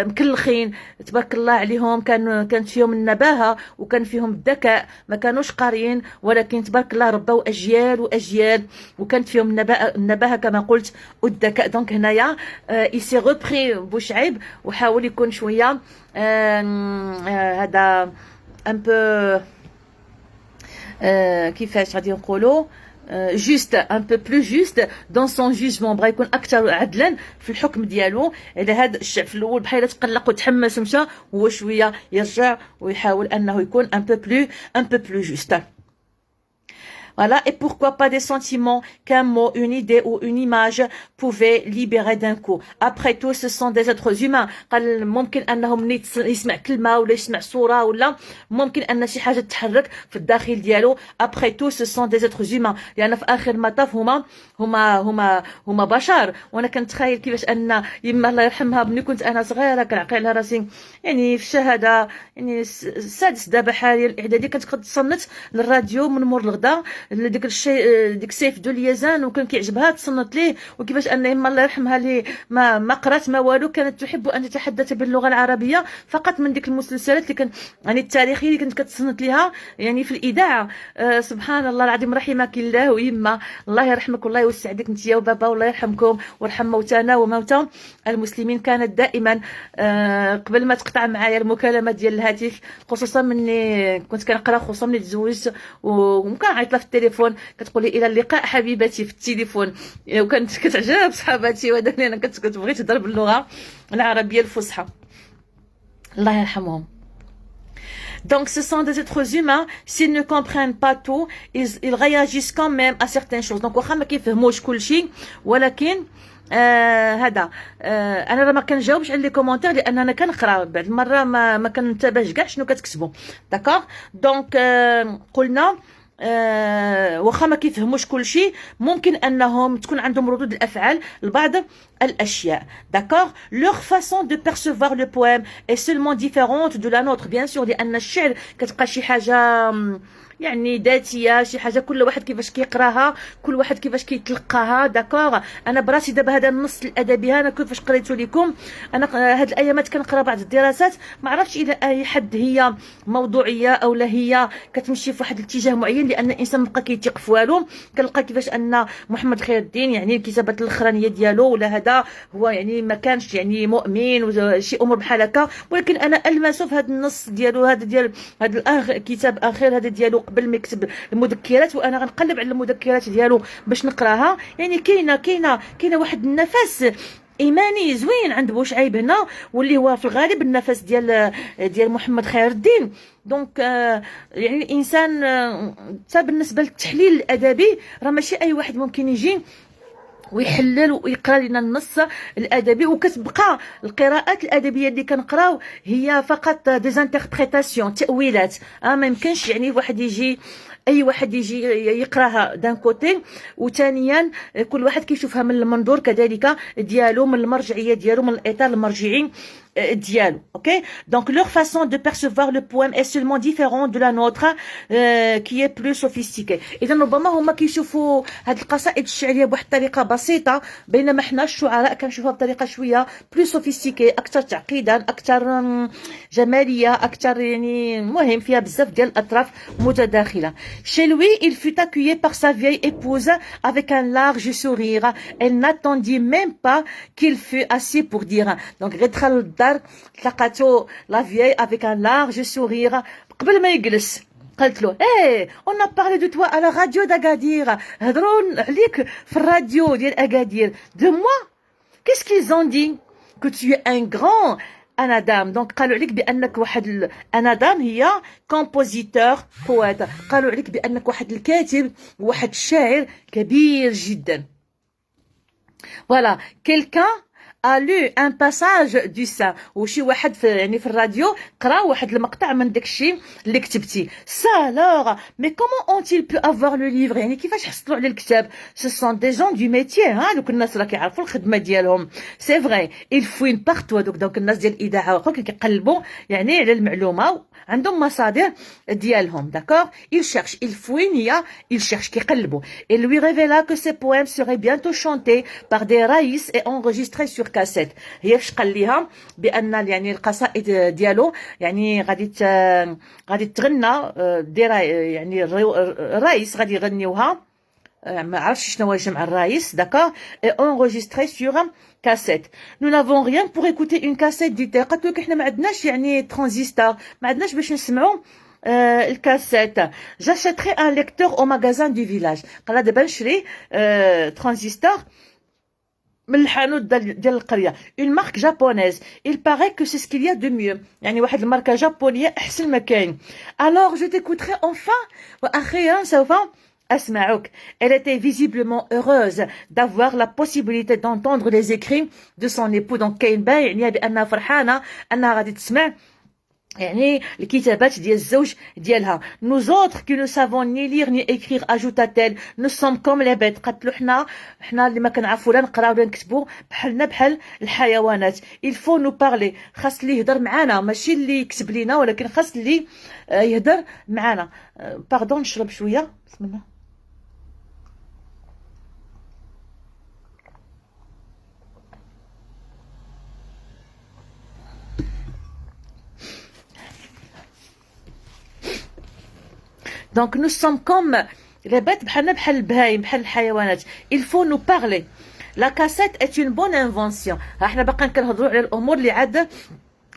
مكلخين تبارك الله عليهم. كانت فيهم النباهه وكان فيهم الذكاء ما كانوش قاريين ولكن تبارك الله رباو اجيال واجيال وكانت فيهم النباهه كما قلت والذكاء. دونك هنايا il s'est repris بوشعيب وحاول يكون شويه هذا un peu كيفاش غادي نقولوا juste un peu plus juste dans son jugement. بغا يكون اكثر عدلا في الحكم ديالو على هذا الشعب. في الاول بحال تقلق وتحمس ومشى هو شويه يرجع ويحاول انه يكون un peu plus juste. Voilà, et pourquoi pas des sentiments qu'un mot, une idée ou une image pouvait libérer d'un coup. Après tout, ce sont des êtres humains. قال ممكن انهم يسمع كلمه ولا يسمع صوره ولا ممكن ان شي حاجه تتحرك في الداخل ديالو. Après tout, ce sont des êtres humains. لان في اخر المطاف هما بشر. وانا كنتخيل كيفاش ان يما الله يرحمها ملي كنت انا صغيره كنعقل على راسي يعني في الشهاده يعني السادس دابا حاليا الاعدادي كنت كتصنت للراديو من مور الغدا ديك الشيء ديك سيف دو ليزان وكان كيعجبها تصنت ليه. وكيفاش ان يما الله يرحمها لي ما قرات ما والو كانت تحب ان تتحدث باللغه العربيه فقط من ديك المسلسلات اللي كانت يعني التاريخيه اللي كنت كتصنت ليها يعني في الاذاعه. سبحان الله العظيم رحمك الله ويما الله يرحمك والله يوسع عليك انت يا وبابا والله يرحمكم ويرحم موتانا وموتى المسلمين. كانت دائما قبل ما تقطع معايا المكالمه ديال الهاتف خصوصا مني كنت كنقرا خصوصا ملي تزوجت وكنعيط لها في التليفون كتقول لي الى اللقاء حبيبتي في التليفون. وكانت كتعجب صحاباتي وهذا انا كنت كتبغي تهضر باللغه العربيه الفصحى الله يرحمهم. Donc ce sont des êtres humains, s'ils ne comprennent pas tout, ils réagissent quand même à certaines choses. Donc واخا ما كيفهموش كلشي ولكن هذا انا راه ما كنجاوبش على لي كومونتير لان انا كنقرا بعد المره ما كنتبعش كاع شنو كتكتبوا. داكوغ دونك قلنا واخا ما كيفهموش كلشي ممكن انهم تكون عندهم ردود الافعال لبعض الاشياء. داكوغ leur façon de percevoir le poème est seulement différente de la nôtre bien sûr لان الشعر كتبقى شي حاجه يعني ذاتيه شي حاجه كل واحد كيفاش كيقراها كل واحد كيفاش كيتلقاها. داكوغ انا براسي دابا هذا النص الادبي انا كيفاش قريته لكم انا هاد الايامات كنقرا بعض الدراسات ما عرفتش الى اي حد هي موضوعيه او لا هي كتمشي في واحد الاتجاه معين لان الانسان مابقى كيتيق في والو. كنلقى كيفاش ان محمد خير الدين يعني الكتابات الاخرانيه ديالو ولا هذا هو يعني ما كانش يعني مؤمن وشي امور بحال هكا ولكن انا المسو في هذا النص ديالو هذا ديال هذا الكتاب اخر هذا ديالو قبل ما يكتب المذكرات وانا غنقلب على المذكرات ديالو باش نقراها. يعني كاينه واحد النفس ايماني زوين عند بوشعيب هنا واللي هو في الغالب النفس ديال محمد خير الدين. دونك يعني الانسان حتى بالنسبه للتحليل الادبي راه ماشي اي واحد ممكن يجي ويحلل ويقرا لنا النص الادبي. وكتبقى القراءات الادبيه اللي كنقراو هي فقط ديزانتربريتاسيون تاويلات. ما يمكنش يعني اي واحد يجي يقراها دان كوتي وثانيا كل واحد كيشوفها من المنظور كذلك ديالو من المرجعيه ديالو من الاطار المرجعي dialogue, ok? Donc leur façon de percevoir le poème est seulement différente de la nôtre, qui est plus sophistiquée. إذا ربما هما كيشوفوا هاد القصائد الشعرية بواحد الطريقة بسيطة بينما حنا الشعراء كنشوفوها بطريقة شوية plus sophistiquée أكثر تعقيدا أكثر جمالية أكثر يعني مهم فيها بزاف ديال الأطراف متداخلة. Chez lui, il fut accueilli par sa vieille épouse avec un large sourire. Elle n'attendit même pas qu'il fût assis pour dire. Donc تلقاتو لا فيي افيك ان لارج سورير قبل ما يجلس قالت له ايه اون بارلي دو توا على راديو داغادير هضروا عليك في الراديو ديال اكادير دو موا كيس كيز اون دي que tu es un grand انا دام دونك قالوا عليك بانك واحد انا دام هي كومبوزيتور بويت قالوا عليك بانك واحد الكاتب واحد الشاعر كبير جدا. فوالا quelqu'un a lu un passage du sein وشي واحد في يعني في الراديو قرا واحد المقطع من داكشي اللي كتبتي. ça alors mais comment ont-ils pu avoir le livre يعني كيفاش حصلوا على الكتاب؟ ce sont des gens du métier ها دوك الناس راه كيعرفوا الخدمه ديالهم. سي فري il fouine partout دوك الناس ديال الاذاعه واخا كيقلبوا يعني على المعلومه عندهم مصادر ديالهم. داكور il cherche il fouine هي il cherche كيقلبوا. il lui révéla que ses poèmes seraient bientôt chantés par des raïs et enregistrés sur كاسيت. هي فاش قال ليها بان يعني القصائد ديالو يعني غادي تغنى دير يعني الرايس غادي يغنيوها ما عرفتش شنو هو جمع الرايس. داكور enregistré sur cassette. nous n'avons rien pour écouter une cassette dit قالت لك احنا ما عندناش يعني ترانزستور ما عندناش باش نسمعوا الكاسيت. j'achèterai un lecteur au magasin du village. قال دابا نشري ترانزستور من الحانوت ديال القريه. une marque japonaise il paraît que c'est ce qu'il y a de mieux يعني واحد الماركه جابونيه احسن ما كاين. alors je t'écouterai enfin واخيرا سوف أسمعك. elle était visiblement heureuse d'avoir la possibilité d'entendre les écrits de son époux. donc كاين باين يعني بانها فرحانه انها غادي تسمع يعني الكتابات ديال الزوج ديالها. nous autres qui ne savons ni lire ni écrire ajouta-t-elle nous sommes comme les bêtes. قالت له حنا اللي ما كنعرفوا لا نقراو ولا نكتبوا بحالنا بحال الحيوانات. il faut nous parler خاص اللي يهضر معنا ماشي اللي يكتب لينا ولكن خاص اللي يهضر معنا. باردون نشرب شويه بسم الله. Donc nous sommes comme les bêtes بحالنا بحال البهايم بحال الحيوانات. il faut nous parler. la cassette est une bonne invention. احنا باقا كنهضروا على الامور اللي عاد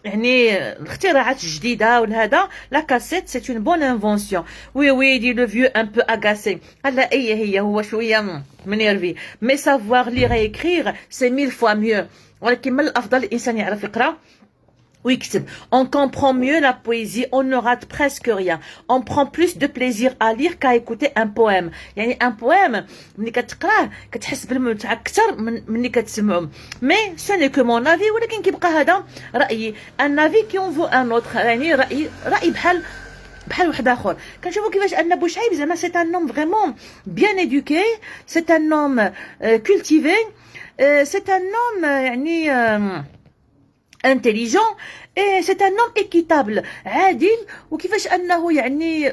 يعني الاختراعات الجديده والهذا. la cassette c'est une bonne invention. oui oui dit le vieux un peu agacé. قال لا هي هو شويه منيرفي. mais savoir lire et écrire c'est 1000 fois mieux. ولكن من الافضل الانسان يعرف يقرا ويكتب. on comprend mieux la poésie on ne rate presque rien. on prend plus de plaisir à lire qu'à écouter un poème. يعني un poème ملي كتقراه كتحس بالمتعه اكثر من ملي كتسمعو. mais ce n'est que mon avis ولكن كيبقى هذا رايي. un avis qui en vaut un autre يعني راي بحال واحد اخر. كنشوفوا كيفاش ان بوشعيب زعما سي ان نوم فريمون بيان éduqué سي ان نوم cultivé سي ان نوم يعني intelligent et c'est un homme équitable عادل وكيفاش انه يعني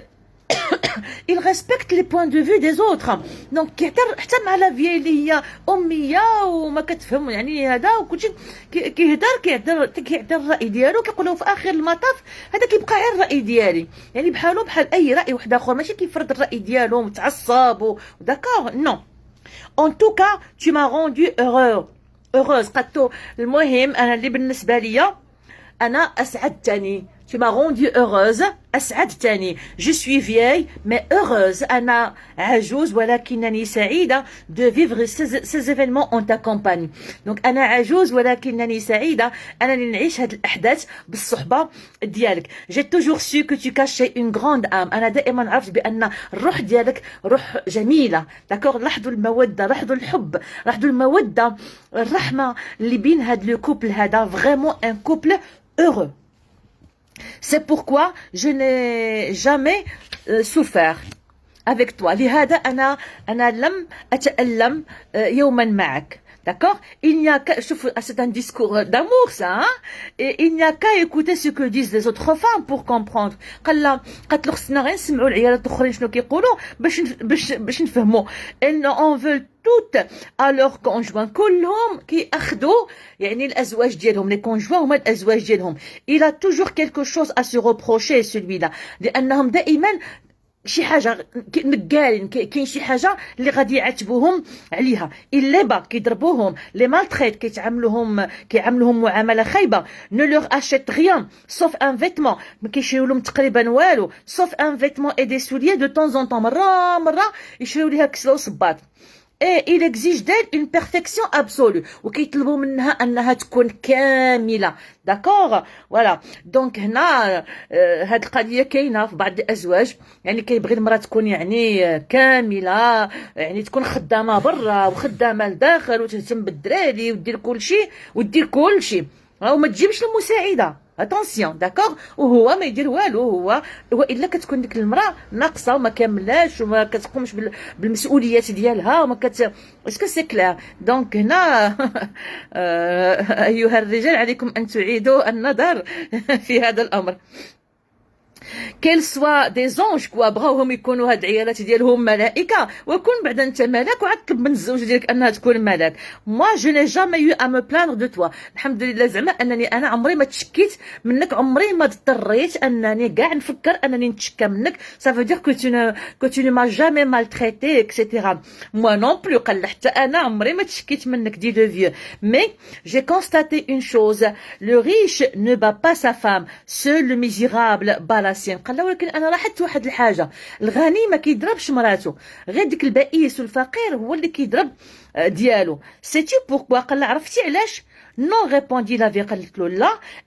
il respecte les points de vue des autres. donc كيهضر حتى مع لا في اللي هي اميه وما كتفهم يعني هذا وكلشي كيهضر الراي ديالو كيقولوا في اخر المطاف هذا كيبقى غير الراي ديالي يعني بحالو بحال اي راي واحد اخر ماشي كيفرض الراي ديالو متعصب وداكور نو. en tout cas tu m'as rendu heureuse. قالت المهم انا اللي بالنسبه ليا انا اسعدتني. tu m'as rendu heureuse أسعدتني. je suis vieille mais heureuse. أنا عجوز ولكنني سعيدة de vivre ces événements en ta compagnie. donc أنا عجوز ولكنني سعيدة أنني نعيش هاد الأحداث بالصحبة ديالك. j'ai toujours su que tu cachais une grande âme. أنا دائما عرفت بأن الروح ديالك روح جميلة. داكوغ لاحظوا المودة لاحظوا الحب لاحظوا المودة الرحمة اللي بين هاد لو كوبل هذا vraiment un couple heureux. c'est pourquoi je n'ai jamais souffert avec toi. لهذا أنا لم أتألم يوما معك. d'accord il n'y a qu'à c'est un discours d'amour ça hein? et il n'y a qu'à écouter ce que disent les autres femmes pour comprendre. قالت له خصنا غير نسمعوا العيالات الاخرين شنو كيقولوا باش نفهموا. elles en veulent toutes à leur conjoint. كلهم كياخذوا يعني الازواج ديالهم لي كونجوان هما الازواج ديالهم. il a toujours quelque chose à se reprocher celui-là لانهم دائما شي حاجه نقالين كاين شي حاجه اللي غادي يعاتبوهم عليها. اللي با كيضربوهم لي مالتريت كيعاملوهم معامله خايبه. ne leur achète rien sauf un vêtement ما كيشريو لهم تقريبا والو sauf un vêtement et des souliers de temps en temps. مره يشريو ليها كسله وصباط. et il exige d'elle une perfection absolue وكيطلبوا منها انها تكون كامله. داكوغ فوالا. دونك هنا هاد القضيه كاينه في بعض الازواج، يعني كيبغي المراه تكون يعني كامله، يعني تكون خدامه برا وخدامه لداخل وتهتم بالدراري ودير كل شيء وما تجيبش المساعده. اتونسيون داكوغ. وهو ما يدير والو، هو الا كتكون ديك المراه ناقصه وما كاملاش وما كتقومش بالمسؤوليات ديالها وما اسكو سي كلير. دونك هنا ايها الرجال عليكم ان تعيدوا النظر في هذا الامر. كيل سوا دي زونج كوا بغاوهم يكونوا هاد العيالات ديالهم ملائكه، وكون بعدا انت ملاك وعاد طلب من الزوج ديالك انها تكون ملاك. موا جو ني جامي يو ا مو بلاندر دو توا. الحمد لله زعما انني انا عمري ما تشكيت منك، عمري ما اضطريت انني كاع نفكر انني نتشكى منك. سافو دير كو تو نو ما جامي مالتريتي اكسيتيرا. موا نون بلو قال حتى انا عمري ما تشكيت منك دي دو فيو. مي جي كونستاتي اون شوز، لو ريش نو با با سا فام، سول لو ميزيرابل بالا سين. قال ولكن انا لاحظت واحد الحاجه، الغني ما كيضربش مراته، غير ديك البائس والفقير هو اللي كيضرب ديالو. سيتي بوركوا؟ قال عرفتي علاش؟ Non, répondit la vieille.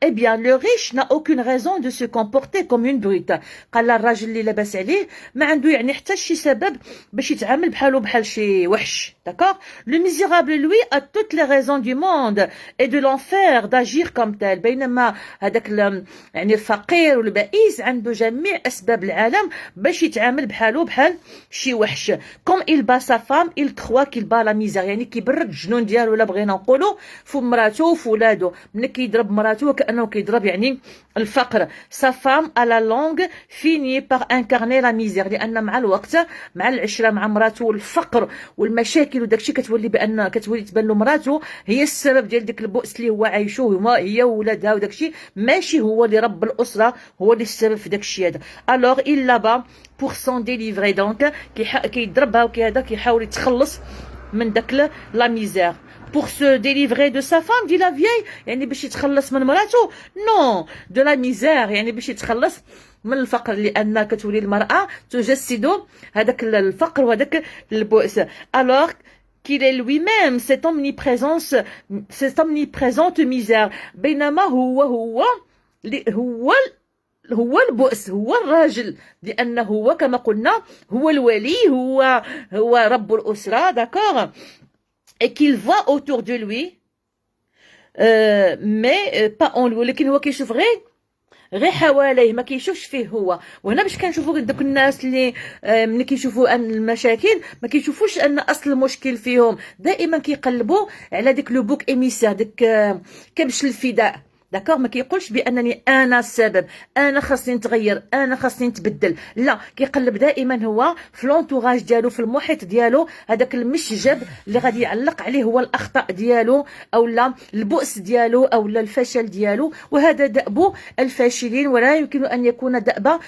Eh bien, le riche n'a aucune raison de se comporter comme une brute. قال الراجل اللي لاباس عليه ما عنده يعني حتى شي سبب باش يتعامل بحالو بحال شي وحش. D'accord? Le misérable, lui, a toutes les raisons du monde et de l'enfer d'agir comme tel. بينما هذاك يعني الفقير والبائس عنده جميع اسباب العالم باش يتعامل بحالو بحال شي وحش. Comme il bat sa femme, il croit qu'il bat la misère. يعني كيبرد الجنون ديالو ولا بغينا نقولوا في مراته وفي ولادو. ملي كيضرب مراته وكانه كيضرب يعني الفقر. Sa femme à la longue finit par incarner la misère. لان مع الوقت مع العشره مع مراته والفقر والمشاكل وداكشي كتولي تبان له مراته هي السبب ديال ديك البؤس اللي هو عايشوه هي وولادها وداكشي، ماشي هو اللي رب الاسره هو اللي السبب في داكشي هذا. الوغ il là-bas pour s'en délivrer. دونك كيضربها وكذا كيحاول يتخلص من داك لا ميزير. Pour se délivrer de sa femme, dit la vieille. يعني باش يتخلص من مراته. Non, de la misère. يعني باش يتخلص من الفقر، لان كتولي المراه تجسد هذاك الفقر وهذاك البؤس. Alors qu'il est lui-même cette omniprésente misère. بينما هو البؤس، هو الراجل، لأنه هو كما قلنا هو الولي، هو رب الأسرة. داكوغ. Et qu'il voit autour de lui mais pas en lui. ولكن هو كيشوف غير حواليه، ما كيشوفش فيه هو. وهنا باش كنشوفوا دوك الناس اللي ملي كيشوفوا ان المشاكل ما كيشوفوش ان اصل المشكل فيهم، دائما كيقلبوا على ديك لو بوك ايميسير، ديك كبش الفداء. داكوغ. ما كيقولش بانني انا السبب، انا خاصني نتغير، انا خاصني نتبدل. لا، كيقلب دائما هو في لونتوراج ديالو، في المحيط ديالو، هذاك المشجب اللي غادي يعلق عليه هو الاخطاء ديالو او لا البؤس ديالو او لا الفشل ديالو. وهذا دأب الفاشلين، ولا يمكن ان يكون دأب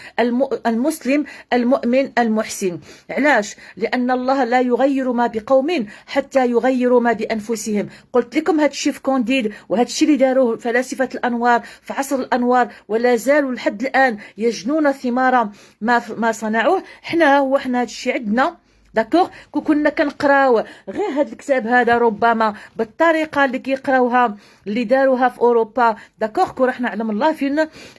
المسلم المؤمن المحسن. علاش؟ لان الله لا يغير ما بقوم حتى يغيروا ما بانفسهم. قلت لكم هذا الشيء في كونديد، وهذا الشيء اللي داروه فلاسفه الانوار في عصر الانوار، ولا زالوا لحد الان يجنون ثمار ما صنعوه. حنا هذا الشيء عندنا. داكوغ. كنا كنقراو غير هذا الكتاب هذا ربما بالطريقه اللي كيقراوها اللي داروها في اوروبا. داكوغ. كون راح نعلم الله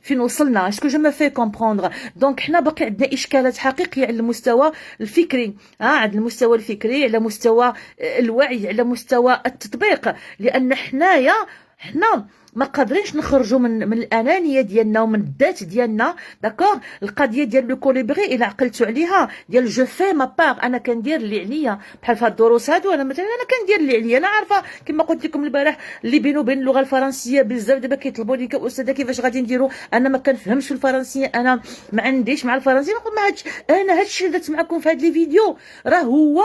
فين وصلنا. اسكو جو ما في كومبروندر. دونك حنا باقي عندنا اشكالات حقيقيه على المستوى الفكري، على المستوى الفكري، على مستوى الوعي، على مستوى التطبيق. لان حنا ما قادرينش نخرجوا من الانانيه ديالنا ومن الذات ديالنا. داكوغ. القضيه ديال لو كوليبري الى عقلتوا عليها ديال جو في ما باغ، انا كندير اللي عليا. بحال في هاد الدروس هادو انا مثلا انا كندير اللي عليا. انا عارفه كما قلت لكم البارح اللي بينه وبين اللغه الفرنسيه بزاف دابا كيطلبوا لي كاستاذه كيفاش غادي نديروا. انا ما كنفهمش في الفرنسيه، انا ما عنديش مع الفرنسيه. نقول ما انا هادشي اللي درت معكم في هاد لي فيديو راه هو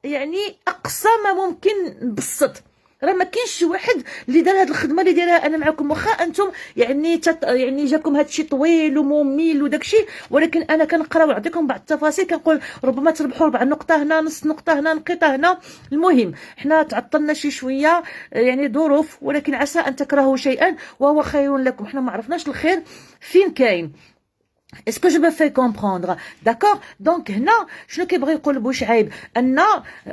يعني اقصى ما ممكن نبسط. راه ما كاينش شي واحد اللي دار هاد الخدمه اللي دايرها انا معكم، واخا انتم يعني جاكم هادشي طويل وممل وداكشي، ولكن انا كنقرا ونعطيكم بعض التفاصيل. كنقول ربما تربحوا ربع نقطه هنا، نص نقطه هنا، نقطه هنا. المهم حنا تعطلنا شي شويه يعني ظروف، ولكن عسى ان تكرهوا شيئا وهو خير لكم. حنا ما عرفناش الخير فين كاين. Est-ce que je me fais comprendre؟ d'accord. دونك هنا شنو كيبغي يقول بوشعيب؟ ان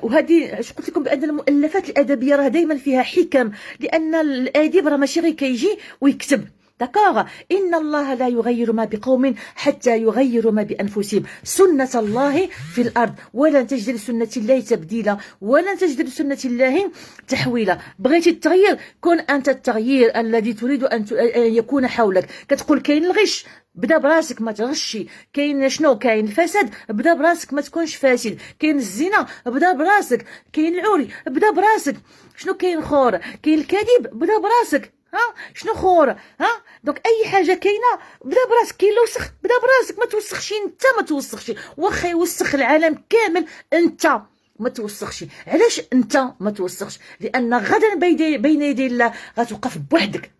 وهذه اش قلت لكم بان المؤلفات الادبيه راه دائما فيها حكم، لان الاديب راه ماشي غير كيجي ويكتب. داكوغ. ان الله لا يغير ما بقوم حتى يغيروا ما بانفسهم، سنه الله في الارض ولن تجد لسنه الله تبديلا ولن تجد لسنه الله تحويلا. بغيتي التغيير، كن انت التغيير الذي تريد ان يكون حولك. كتقول كاين الغش، بدا براسك ما تغشي. كاين شنو؟ كاين الفساد، بدا براسك ما تكونش فاسد. كاين الزنا، بدا براسك. كاين العوري، بدا براسك. شنو كاين خور؟ كاين الكذب، بدا براسك. ها شنو خور؟ ها دونك اي حاجه كاينه بدا براسك. كاين الوسخ، بدا براسك. ما توسخش انت، ما توسخش. واخا يوسخ العالم كامل، انت ما توسخش. علاش انت ما توسخش؟ لان غدا بين يدي الله غتوقف بوحدك،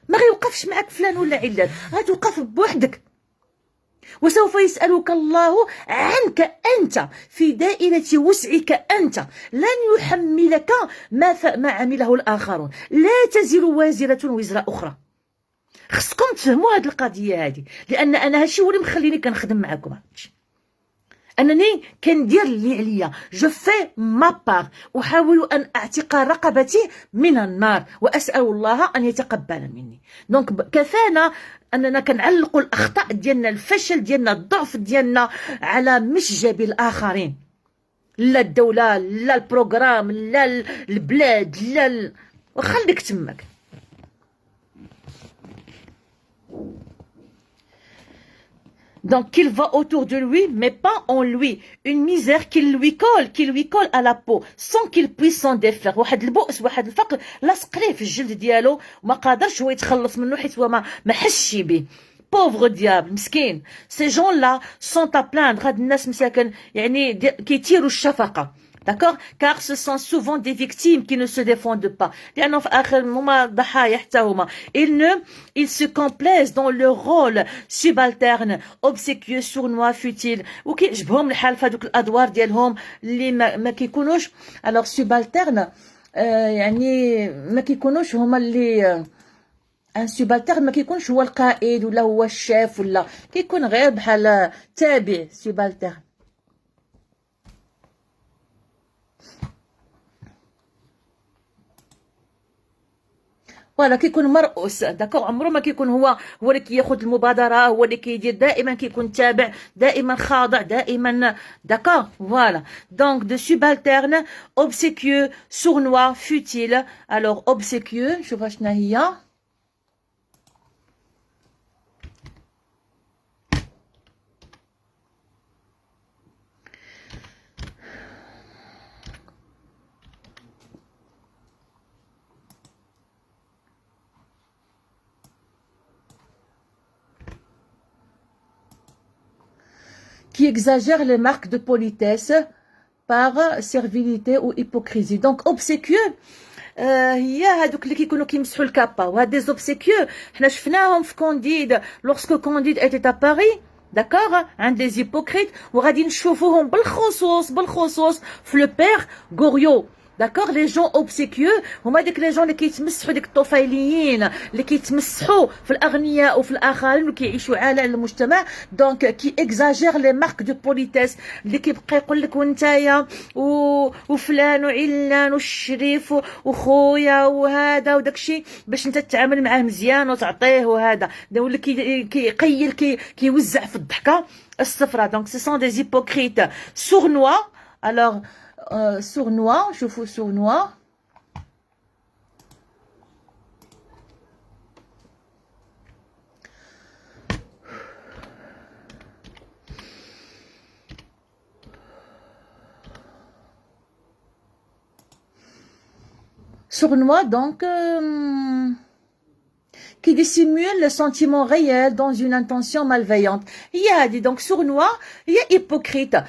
ما غيوقفش معك فلان ولا علان، غتوقف بوحدك. وسوف يسألك الله عنك أنت في دائرة وسعك أنت، لن يحملك ما عمله الآخرون. لا تزر وازرة وزر أخرى. خصكم تفهموا هذه القضية هذه، لأن أنا هادشي هو اللي مخليني كنخدم معكم. أنني كندير اللي عليا، جو في ما بار، أحاول أن أعتق رقبتي من النار وأسأل الله أن يتقبل مني. دونك كفانا أننا كنعلقوا الأخطاء ديالنا، الفشل ديالنا، الضعف ديالنا على مشجب الآخرين، لا الدولة، لا البروغرام، لا البلاد، لا وخليك تمك. Donc, qu'il va autour de lui, mais pas en lui. Une misère qui lui colle à la peau, sans qu'il puisse s'en défaire. واحد البؤس، واحد الفقر لاصق ليه في الجلد ديالو، وما قادرش هو يتخلص منه حيت هو ما حسش بيه. pauvre diable مسكين. ces gens là sont à plaindre. هاد الناس مساكن يعني كيثيروا الشفقة. D'accord? Car ce sont souvent des victimes qui ne se défendent pas. لأنه في آخر هما ضحايا حتى هما. Ils se complaisent dans leur rôle subalterne, obséquieux, sournois, futile. وكيعجبهم الحال في هذوك الأدوار ديالهم اللي ما كيكونوش. alors subalterne يعني ما كيكونوش هما اللي ان سوبالتيرن، ما كيكونش هو القائد ولا هو الشيف، ولا كيكون غير بحال تابع. سوبالتيرن فوالا كيكون مرؤوس. داكوغ. عمره ما كيكون هو اللي كياخذ المبادره، هو اللي كيدير. دائما كيكون تابع، دائما خاضع، دائما. داكوغ. فوالا دونك دو سوبالتيرن، اوبسيكيو، سورنوا، فوتيل. الوغ اوبسيكيو شوف شنو هي. qui exagère les marques de politesse par servilité ou hypocrisie. Donc obséquieux هي هادوك اللي كيكونوا كيمسحوا الكابا. وهاد دي زوبسيكيو حنا شفناهم في كونديد، لوغسكو كونديد ايتي ا باري. داكوغ. عند لي زيبوكريت، وغادي نشوفوهم بالخصوص في لو بير غوريو. داكوغ. لي جون اوبسيكيو هما ديك لي جون اللي كيتمسحوا، ديك الطفيليين اللي كيتمسحوا في الاغنياء وفي الاخرين وكيعيشوا على المجتمع. دونك كي اكزاجير لي مارك دو بوليتيس، اللي كيبقى يقول لك وانتايا وفلان وعلان والشريف وخويا وهذا وداكشي باش انت تتعامل معاه مزيان وتعطيه وهذا. ولا كيقيل كيوزع في الضحكه الصفراء. دونك سي سون دي زيبوكريت سورنوا. الوغ sournois, je fous sournois. Sournois, donc, qui dissimule le sentiment réel dans une intention malveillante. هي هذه. دونك سورنوا هي hypocrite،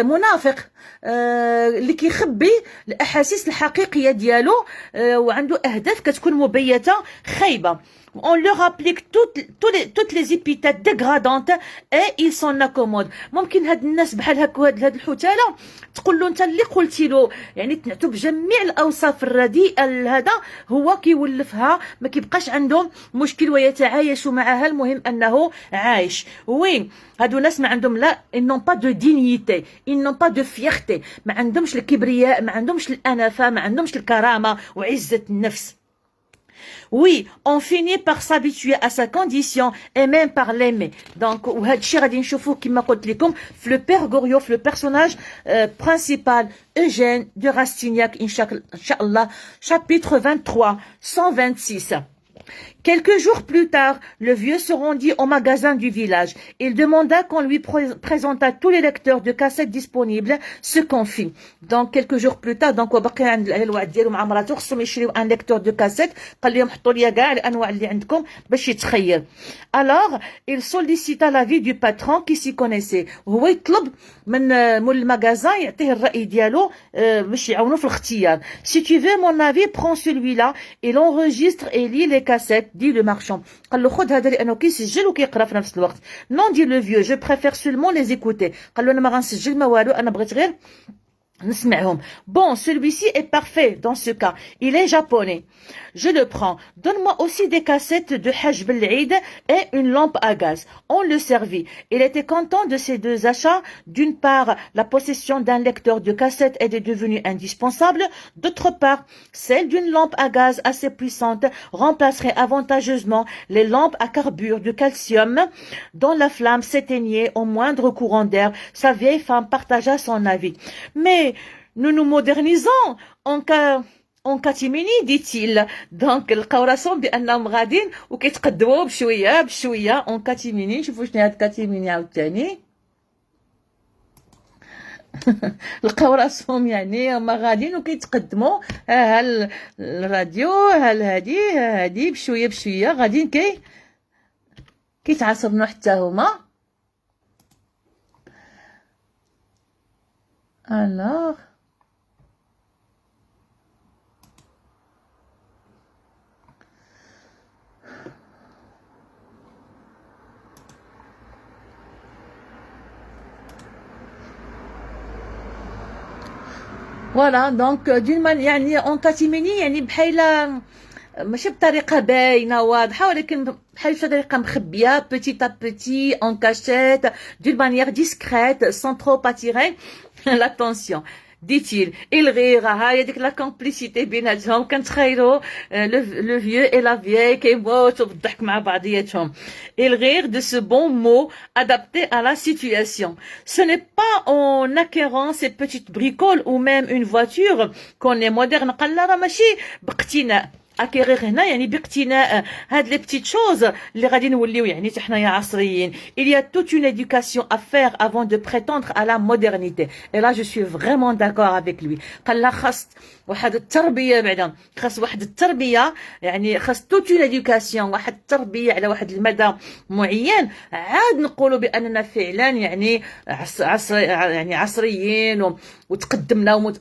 منافق، اللي كيخبي الاحاسيس الحقيقيه ديالو، وعنده اهداف كتكون مبيته خايبه. on leur applique toutes les épithètes dégradantes et ils s'en accommodent. ممكن هاد الناس بحال هكا هاد الحتاله تقول له انت اللي قلتي له يعني تنعتو بجميع الاوصاف الرديئه هذا هو كيولفها ما كيبقاش عنده مشكل ويتعايش معها المهم انه عايش. وين هادو ناس ما عندهم لا ils n'ont pas de dignité ils n'ont pas de fierté ما عندهمش الكبرياء ما عندهمش الانافه ما عندهمش الكرامه وعزه النفس. Oui, on finit par s'habituer à sa condition et même par l'aimer. Donc, وهادشي غادي نشوفوه كما قلت لكم في le père Goriot, le personnage principal Eugène de Rastignac, Inch'Allah, chapitre 23, 126. Quelques jours plus tard, le vieux se rendit au magasin du village. Il demanda qu'on lui présentât tous les lecteurs de cassettes disponibles, ce qu'on fit. Donc, quelques jours plus tard, donc, وبقي عند الوالد ديالو مع مراته خصهم يشريو un lecteur de cassette. قال لهم حطوا لي كاع الانواع اللي عندكم باش يتخيل. Alors, il sollicita l'avis du patron qui s'y connaissait. وهو يطلب من المغازان يعطيه الرأي ديالو باش يعاونو في الاختيار. Si tu veux mon avis, prends celui-là. Il enregistre et lit les cassettes. Dit le marchand. قال له خذ هذا لانه كيسجل وكيقرا في نفس الوقت. Non, dit le vieux, je préfère seulement les écouter. قال له انا ما غنسجل ما والو انا بغيت غير نسمعهم. Bon, celui-ci est parfait dans ce cas. Il est japonais. Je le prends. Donne-moi aussi des cassettes de Hajj Bel'Eid et une lampe à gaz. On le servit. Il était content de ces deux achats. D'une part, la possession d'un lecteur de cassettes était devenue indispensable. D'autre part, celle d'une lampe à gaz assez puissante remplacerait avantageusement les lampes à carbure de calcium dont la flamme s'éteignait au moindre courant d'air. Sa vieille femme partagea son avis. Mais nous nous modernisons en catimini, dit-il. Donc, لقاو راسهم بأنهم غاديين وكيتقدموا بشوية بشوية en catimini. شوفوا شنو هاد catimini عاوتاني. لقاو راسهم يعني هما غاديين وكيتقدموا ها الراديو هادي بشوية بشوية غاديين كيتعاصرنوا حتى هما. Alors voilà donc d'une manière يعني en catimini يعني بحال ماشي بطريقه باينه واضحه ولكن بحال بطريقه مخبيه petit à petit en cachette d'une manière discrète sans trop attirer l'attention. Dit-il, il rira, هاي ديك لا كومبليسيتي بيناتهم كنتخيلوا le vieux et la vieille كيبوتوا بالضحك مع بعضياتهم. Il rire de ce bon mot adapté à la situation. Ce n'est pas en acquérant ces petites bricoles ou même une voiture qu'on est moderne. قال لا راه ماشي باقتناء acquérir هنا يعني باقتناء هاد لي بتيت شوز اللي غادي نوليو يعني حنايا عصريين. Il y a toute une éducation à faire avant de prétendre à la modernité. Et là je suis vraiment d'accord avec lui. قال لا خاص واحد التربيه بعدا خاص واحد التربيه يعني خاص toute une éducation واحد التربيه على واحد المدى معين عاد نقولوا باننا فعلا يعني عصريين وتقدمنا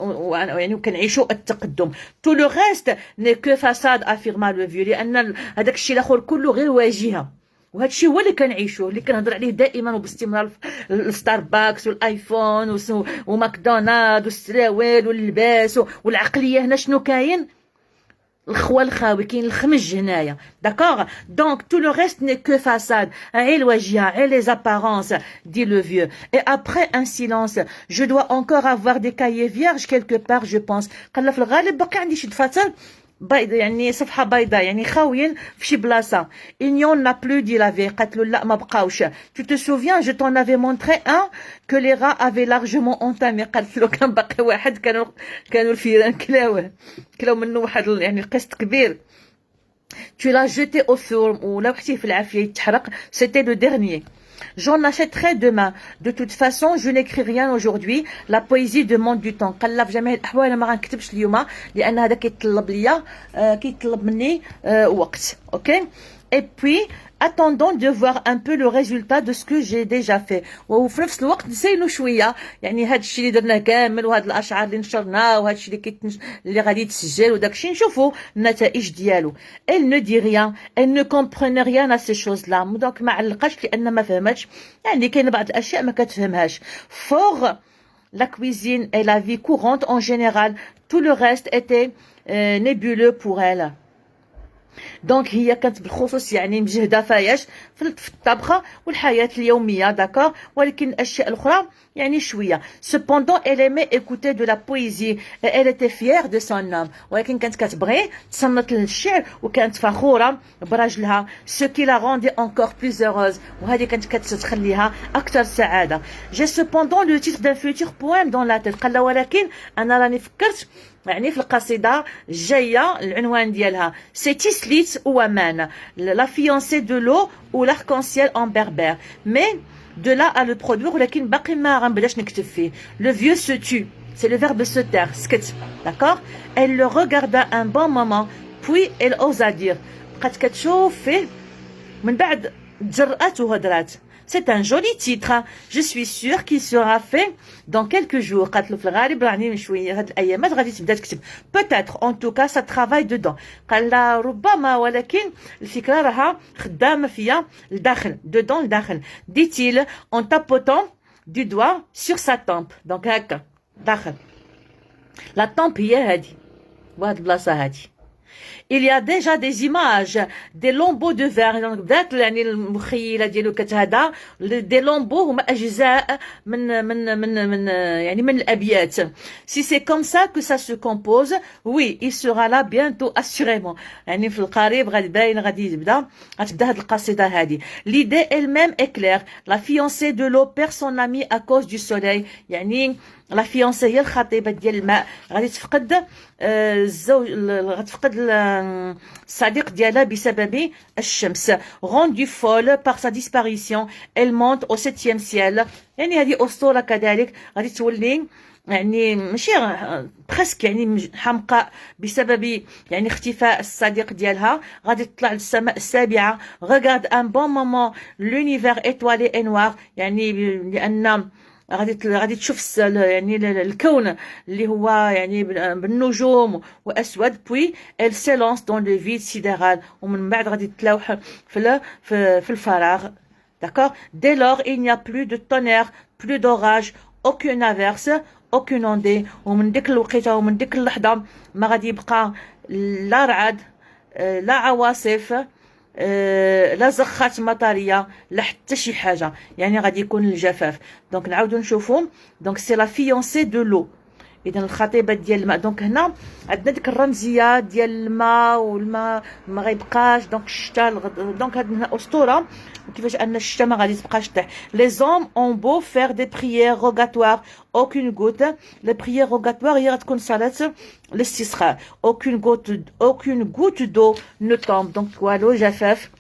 يعني وكنعيشوا التقدم. Tout le reste n'est que façade affirma le vieux لان هذاك الشيء الاخر كله غير واجهه. وهذا الشيء هو اللي كنعيشوه اللي كنهضر عليه دائما وباستمرار الستاربكس والايفون وماكدونالد والسراويل واللباس والعقليه هنا شنو كاين الخوا الخاوي كاين الخمج هنايا. D'accord, donc tout le reste n'est que façade. Et les apparences, dit le vieux. Et après un silence, je dois encore avoir des cahiers vierges quelque part, je pense. قال له في الغالب باقي عندي شي دفاتر بيض يعني صفحه بيضاء يعني خاويين في شي بلاصه. Il n'y en a plus, dit la vieille. قالت له لا ما بقاوش. Tu te souviens, je t'en avais montré un que les rats avaient largement entamé. قالت له كان باقي واحد كانوا الفيران كلاو منه واحد يعني قسط كبير. Tu l'as jeté au four ou لو حتيه في العافيه يتحرق. C'était le dernier. J'en achèterai demain. De toute façon, je n'écris rien aujourd'hui. La poésie demande du temps. قال لا في جميع الأحوال أنا ما غنكتبش اليوم لأن هذا كيطلب ليا كيطلب مني وقت. OK. Et puis attendons de voir un peu le résultat de ce que j'ai déjà fait. وفي نفس الوقت نسينو شويه يعني هاد الشيء اللي درنا كامل وهاد الاشعار اللي نشرناه وهاد الشيء اللي غادي يتسجل وداك الشيء نشوفوا النتائج ديالو. Elle ne dit rien, elle ne comprenait rien à ces choses-là. دونك ما علقاش لان ما فهمتش، يعني كاين بعض الاشياء ما كتفهمهاش. For la cuisine et la vie courante en général, tout le reste était nébuleux pour elle. دونك هي كانت بالخصوص يعني مجهده فاياش في الطبخه والحياه اليوميه داكور، ولكن الاشياء الاخرى يعني شويه. Cependant elle aimait écouter de la poésie et elle était fière de son homme. ولكن كانت كتبغي تصنت للشعر وكانت فخوره براجلها. Ce qui la rendait encore plus heureuse. وهذه كانت كتخليها اكثر سعاده. J'ai cependant le titre d'un futur poème dans la tête. قال ولكن انا راني فكرت يعني في القصيدة الجاية العنوان ديالها سي تيسليت ou Aman, la fiancée de l'eau ou l'arc-en-ciel en berbère. Mais de là à le produire ولكن باقي ما غنبداش نكتب فيه. Le vieux se tue, c'est le verbe se taire, سكت, d'accord. Elle le regarda un bon moment puis elle osa dire. بقات كتشوف فيه من بعد تجرأت وهدرات. C'est un joli titre. Je suis sûre qu'il sera fait dans quelques jours. قالت له في الغالب راني من شويه هاد الايامات غادي تبدا تكتب. Peut-être, en tout cas, ça travaille dedans. قال لها ربما ولكن الفكره راها خدامه فيا لداخل. Dedans لداخل. Dit-il en tapotant du doigt sur sa tempe. Donc هكا داخل. La tempe هي هادي. وهاد البلاصه هادي. Il y a déjà des images des lambeaux de verre. Donc بدات يعني المخيله ديالو كتهدا des lambeaux هما اجزاء من يعني من الابيات. Si c'est comme ça que ça se compose, oui, il sera là bientôt assurément. يعني في القريب غادي باين غادي غتبدا هاد القصيده هادي. L'idée elle-même est claire. La fiancée de l'eau perd son ami à cause du soleil. يعني لا فيونسي هي الخطيبه ديال الماء غادي تفقد الزوج، غتفقد الصديق ديالها بسبب الشمس. Rendue folle par sa disparition, elle monte au 7e ciel. يعني هذه اسطوره كذلك غادي تولي يعني ماشي برسك يعني حمقاء بسبب يعني اختفاء الصديق ديالها. غادي تطلع للسماء السابعه. Regarde un bon moment l'univers étoilé et noir. يعني لان غادي تشوف يعني الكون اللي هو يعني بالنجوم واسود. puis elle s'élance dans le vide sidéral. ومن بعد غادي تلوح في الفراغ. d'accord. Dès lors il n'y a plus de tonnerre, plus d'orage, aucune averse, aucune ondée. ومن ديك الوقيته ومن ديك اللحظه ما غادي يبقى لا رعد لا عواصف لا زخات مطريه لا حتى شي حاجه، يعني غادي يكون الجفاف. دونك نعاودو نشوفو. دونك سي لا فيونسي دو لو، اذا الخطيبه ديال الماء. دونك هنا عندنا ديك الرمزيه ديال الماء والماء ما غيبقاش. دونك الشتاء دونك هاد هنا اسطوره وكيفاش ان الشتاء ما غادي تبقاش طيح. لي زوم اون بو فير دي بريير روغاتوار اوكين غوت. لي بريير روغاتوار هي غتكون صلاه الاستسقاء. اوكين غوت دو نو تومب. دونك والو جفاف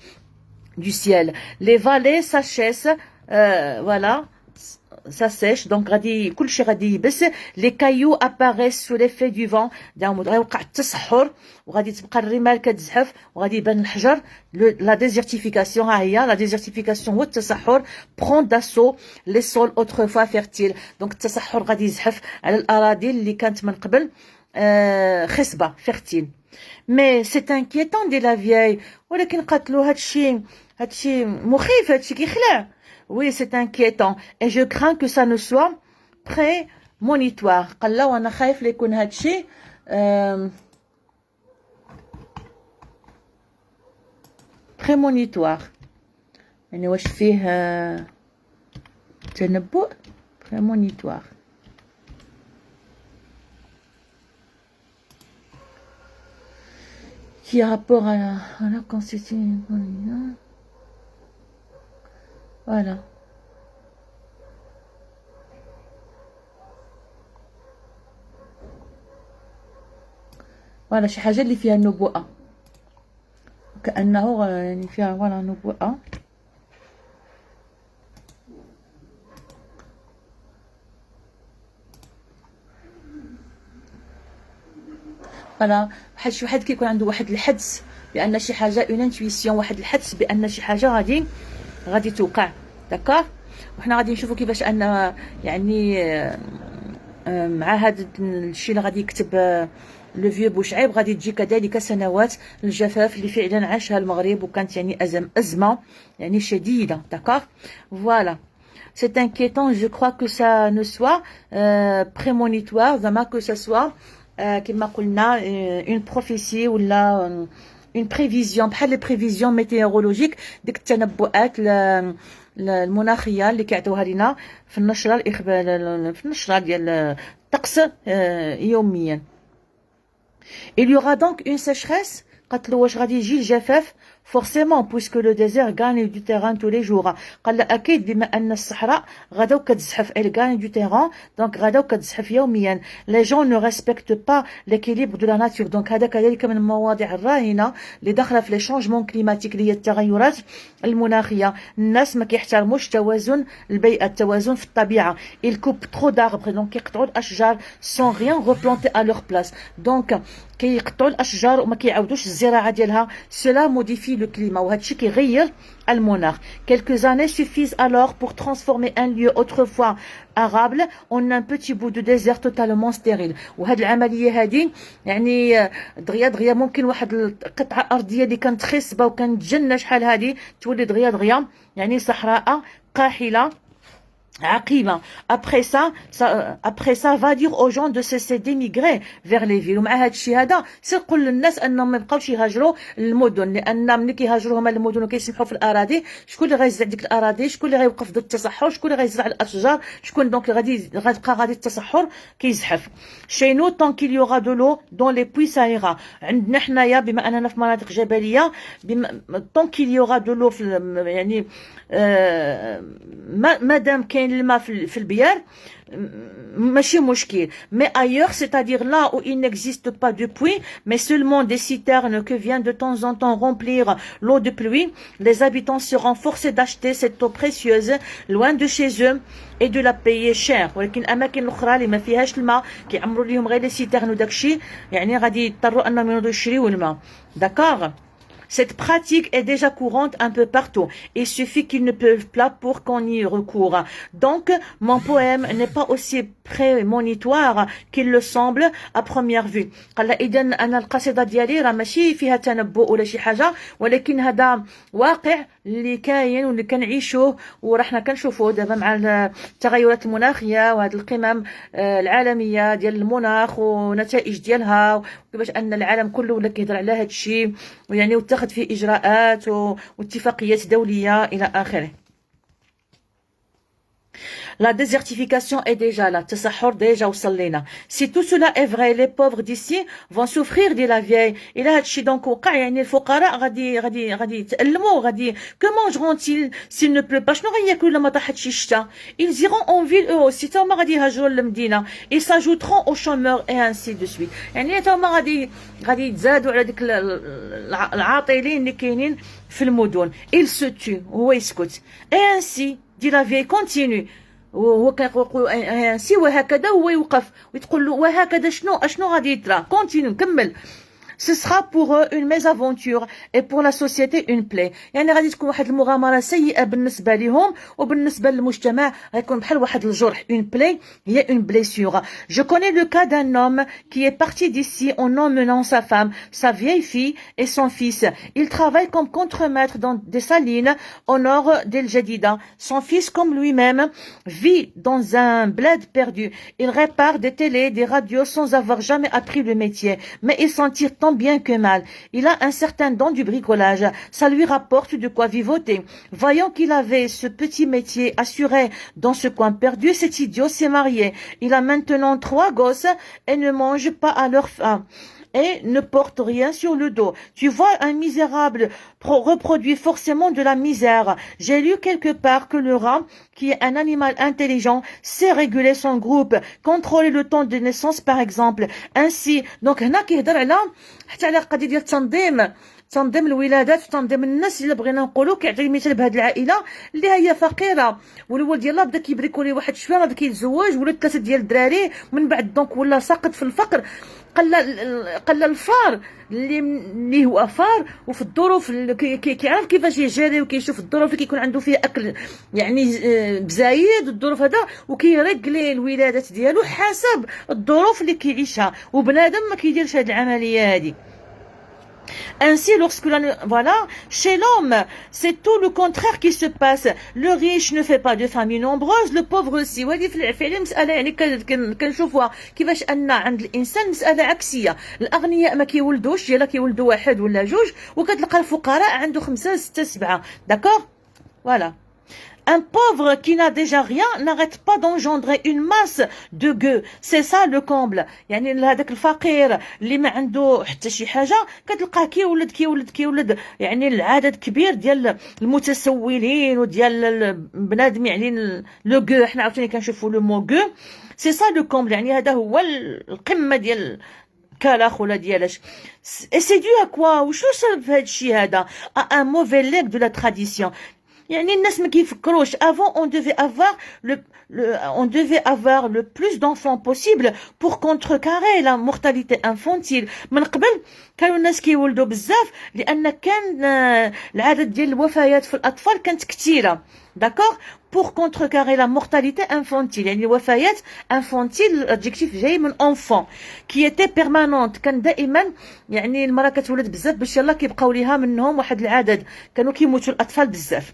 du ciel. Les vallées s'achèvent, voilà, ça sèche. Donc غادي كلشي غادي يبس. Les cailloux apparaissent sous l'effet du vent. غيوقع التصحر وغادي تبقى الرمال كتزحف وغادي يبان الحجر. La désertification ها هي. La désertification هو التصحر. Prend d'assaut les sols autrefois fertiles. donc التصحر غادي يزحف على الأراضي اللي كانت من قبل خصبة fertile. Mais c'est inquiétant dit la vieille. ولكن قالت له هادشي مخيف، هادشي كيخلع. Oui, c'est inquiétant et je crains que ça ne soit prémonitoire. قال له وانا خايف ليكون هادشي prémonitoire. يعني واش فيه تنبؤ prémonitoire. qui a rapport à la constitution. Voilà. voilà شي حاجة اللي فيها النبوءة كأنه يعني فيها voilà نبوءة. فوالا بحال شي واحد كيكون عنده واحد الحدس بان شي حاجه اون انتويسيون، واحد الحدس بان شي حاجه غادي توقع. داكوغ. وحنا غادي نشوفوا كيفاش ان يعني مع هذا الشيء اللي غادي يكتب لو فيو بوشعيب غادي تجي كذلك سنوات الجفاف اللي فعلا عاشها المغرب، وكانت يعني ازمه يعني شديده. داكوغ. فوالا. C'est inquiétant, je crois que ça ne soit prémonitoire, زعما que ça soit كما قلنا une prophétie ولا une prévision بحال لي بريفيزيون ميتيورولوجيك، ديك التنبؤات المناخيه اللي كيعطيوها لنا في النشره الاخبار، في النشره ديال الطقس يوميا. Il y aura donc une sécheresse. قالت له واش غادي يجي الجفاف؟ forcément puisque le désert gagne du terrain tous les jours. قال له اكيد بما ان الصحراء غداو كتزحف، elle gagne du terrain donc غداو كتزحف يوميا. les gens ne respectent pas l'équilibre de la nature. donc هذا كذلك من المواضيع الراهنه اللي داخله في لي شونجمون كليماتيك اللي هي التغيرات المناخيه. الناس ما كيحترموش توازن البيئه، التوازن في الطبيعه. ils coupent trop d'arbres donc كيقطعوا الاشجار sans rien replanter à leur place. donc كيقطعوا الاشجار وما كيعاودوش الزراعه ديالها. cela modifie le climat وهذا الشيء كيغير المناخ. quelques années suffisent alors pour transformer un lieu autrefois arable en un petit bout de désert totalement stérile. وهاد العمليه هذه يعني دغيا ممكن واحد القطعه ارضيه اللي كانت خصبه وكانت جنه شحال هذه تولي دغيا يعني صحراء قاحله عقيمة. après ça va dire aux gens de cesser d'émigrer vers les villes. ومع هذا الشيء هذا سيقول للناس انهم ما يبقاوش يهاجروا للمدن، لان ملي كيهاجروا هما للمدن وكيسمحوا في الاراضي، شكون اللي غيزرع ديك الاراضي؟ شكون اللي غيوقف ضد التصحر؟ شكون اللي غيزرع الاشجار؟ شكون دونك غادي التصحر كيزحف. chez nous tant qu'il y aura de l'eau dans les puits ça ira. عندنا حنايا بما اننا في مناطق جبليه tant qu'il y aura de l'eau يعني مادام كاين الماء في البيار ماشي مشكل. mais ailleurs c'est-à-dire là où il n'existe pas de puits mais seulement des citernes que vient de temps en temps remplir l'eau de pluie, les habitants seront forcés d'acheter cette eau précieuse loin de chez eux et de la payer cher. ولكن الاماكن الاخرى اللي ما فيهاش الماء كيعمروا لهم غير لي سيترن وداكشي يعني غادي يضطروا انهم ينوضوا يشريوا الماء. داكوغ. Cette pratique est déjà courante un peu partout. Il suffit qu'ils ne peuvent pas pour qu'on y recourt. Donc, mon poème n'est pas aussi prémonitoire qu'il le semble à première vue. قال إذا أنا القصيدة ديالي راه ماشي فيها تنبؤ ولا شي حاجة، ولكن هذا واقع اللي كاين واللي كنعيشوه وراه حنا كنشوفوه دابا مع التغيرات المناخية وهذه القمم العالمية ديال المناخ ونتائج ديالها، وكيفاش أن العالم كله ولا كيهضر على هذا الشيء ويعني واتخذ فيه إجراءات واتفاقيات دولية إلى آخره. La désertification est déjà là. التصحر déjà وصل لينا. Si tout cela est vrai, les pauvres d'ici vont souffrir dit la vieille. إلى هذا الشيء دونك وقع يعني الفقراء غادي يتألموا. غادي comment mangeront-ils s'il ne pleut pas؟ شنو غياكلوا لما طاحت شي الشتا؟ Ils iront en ville eux aussi. تا هما غادي يهاجروا للمدينة. Ils s'ajouteront aux chômeurs et ainsi de suite. يعني تا هما غادي يتزادوا على ديك العاطلين اللي كاينين في المدن. Il se tue. هو يسكت. Et ainsi dit la vieille continue. وهو كيقول انسي وهكذا هو يوقف ويتقول له وهكذا شنو غادي يطرا. كونتينيو كمل. Ce sera pour eux une mésaventure et pour la société une plaie. يعني غادي تكون واحد المغامرة سيئة بالنسبة لهم وبالنسبة للمجتمع غيكون بحال واحد الجرح. Une plaie هي une blessure. Je connais le cas d'un homme qui est parti d'ici en emmenant sa femme, sa vieille fille et son fils. Il travaille comme contremaître dans des salines au nord d'El Jadida. Son fils, comme lui-même, vit dans un bled perdu. Il répare des télés, des radios sans avoir jamais appris le métier. Mais il s'en tire tant bien que mal. Il a un certain don du bricolage. Ça lui rapporte de quoi vivoter. Voyant qu'il avait ce petit métier assuré dans ce coin perdu, cet idiot s'est marié. Il a maintenant 3 gosses et ne mange pas à leur faim. Et ne porte rien sur le dos. Tu vois, un misérable reproduit forcément de la misère. J'ai lu quelque part que le rat, qui est un animal intelligent, sait réguler son groupe, contrôler le temps de naissance par exemple. Ainsi, donc هنا كيهضر على حتى على قضية ديال تنظيم الولادات وتنظيم الناس. الا بغينا نقولوا كيعطي مثال بهذه العائله اللي هي فقيره والولد ديالها بدا كيبريكولي واحد شويه، بدا كيتزوج ولد 3 ديال الدراري من بعد دونك ولا ساقط في الفقر. قال الفار اللي هو فار وفي الظروف كيعرف كيفاش يجري وكيشوف الظروف اللي كيكون عنده فيها اكل يعني بزايد الظروف هذا وكيريغلي الولادات ديالو حسب الظروف اللي كيعيشها وبنادم ما كيديرش هذه العمليه هذه. Ainsi, lorsque voilà, chez l'homme, c'est tout le contraire qui se passe. Le riche ne fait pas de famille nombreuse, le pauvre aussi. وهذه فعلا مسألة يعني كنشوفوها كيفاش أن عند الإنسان مسألة عكسية. الأغنياء ما كيولدوش، يلا كيولدوا واحد ولا جوج، وكتلقى الفقراء عنده 5 6 7. D'accord? Voilà. Un pauvre qui n'a déjà rien n'arrête pas d'engendrer une masse de gueux. C'est ça le comble. يعني هذاك الفقير اللي ما عنده حتى شي حاجه كتلقاه كيولد يعني العدد كبير ديال المتسولين وديال البنادم يعني لو غو. حنا عاوتاني كنشوفوا لو مو غو. سي سا لو كومبل، يعني هذا هو القمه ديال كالاخ ولا ديالاش. اي سي دو ا كوا وشو سبب هذا الشيء هذا؟ ان موفي ليك دو لا تراديسيون. يعني الناس ما كيفكروش. avant on devait avoir le plus d'enfants possible pour contrecarrer la mortalité infantile. من قبل كانوا الناس كيولدوا بزاف لان كان العدد ديال الوفيات في الاطفال كانت كثيره. d'accord pour contrecarrer la mortalité infantile يعني الوفيات infantile l'adjectif جاي من enfant qui était permanente. كان دائما يعني المراه كتولد بزاف باش يلا كيبقاو ليها منهم واحد العدد، كانوا كيموتوا الاطفال بزاف.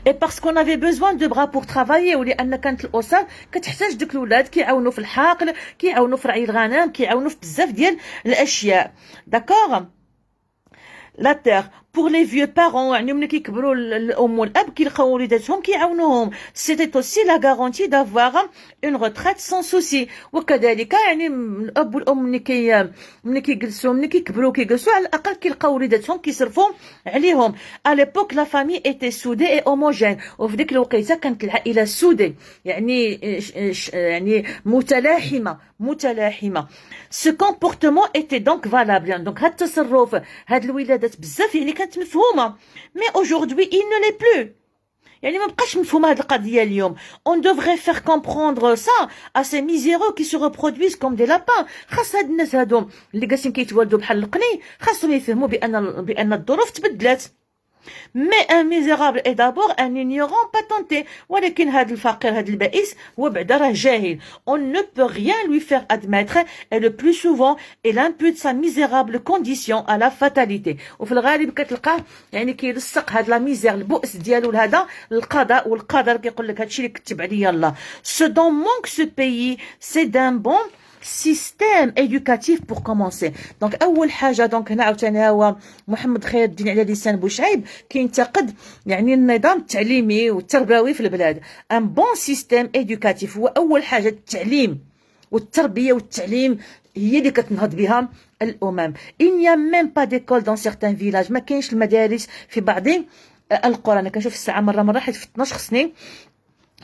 Et parce qu'on avait besoin de bras pour travailler ولأن كانت الأسر كتحتاج دوك الولاد كيعاونوا في الحقل، كيعاونوا في رعي الغنم، كيعاونوا في بزاف ديال الأشياء. داكوغ. لا تيغ pour les vieux parents يعني ملي كيكبروا الام والاب كيلقاو وليداتهم كيعاونوهم. c'était aussi la garantie d'avoir une retraite sans souci. وكذلك يعني الاب والام ملي كيجلسوا ملي كيكبروا كيجلسوا على الاقل كيلقاو وليداتهم كيصرفوا عليهم. à l'époque la famille était soudée et homogène. وفي ديك الوقيته كانت العائله سودة يعني متلاحمه. ce comportement était donc valable. يعني donc هاد التصرف هاد الولادات بزاف يعني كانت مفهومه. mais aujourd'hui il ne l'est plus. يعني ما بقاش مفهومه هاد القضيه اليوم. on devrait faire comprendre ça à ces miséreux qui se reproduisent comme des lapins. خاص هاد الناس هادو اللي جالسين كيتولدوا بحال القني خاصهم يفهموا بان الظروف تبدلت. mais un misérable est d'abord un ignorant patenté. ولكن هذا الفقير هذا البائس هو بعدا راه جاهل. on ne peut rien lui faire admettre et le plus souvent il impute sa misérable condition à la fatalité. وفي الغالب كتلقاه يعني كيلصق هاد لا ميزير البؤس ديالو لهذا القضاء والقدر، كيقول لك هادشي اللي كتب عليا الله. ce dont manque ce pays c'est d'un bon système éducatif pour commencer. donc اول حاجه دونك هنا عاوتاني هو محمد خير الدين على لسان بوشعيب كينتقد يعني النظام التعليمي والتربوي في البلاد. ان بون سيستيم éducatif هو اول حاجه التعليم والتربيه والتعليم هي اللي كتنهض بها الامم. il n'y a même pas d'école dans certains villages. ما كاينش المدارس في بعض القرى. انا كنشوف الساعه مره حيت في 12 خصني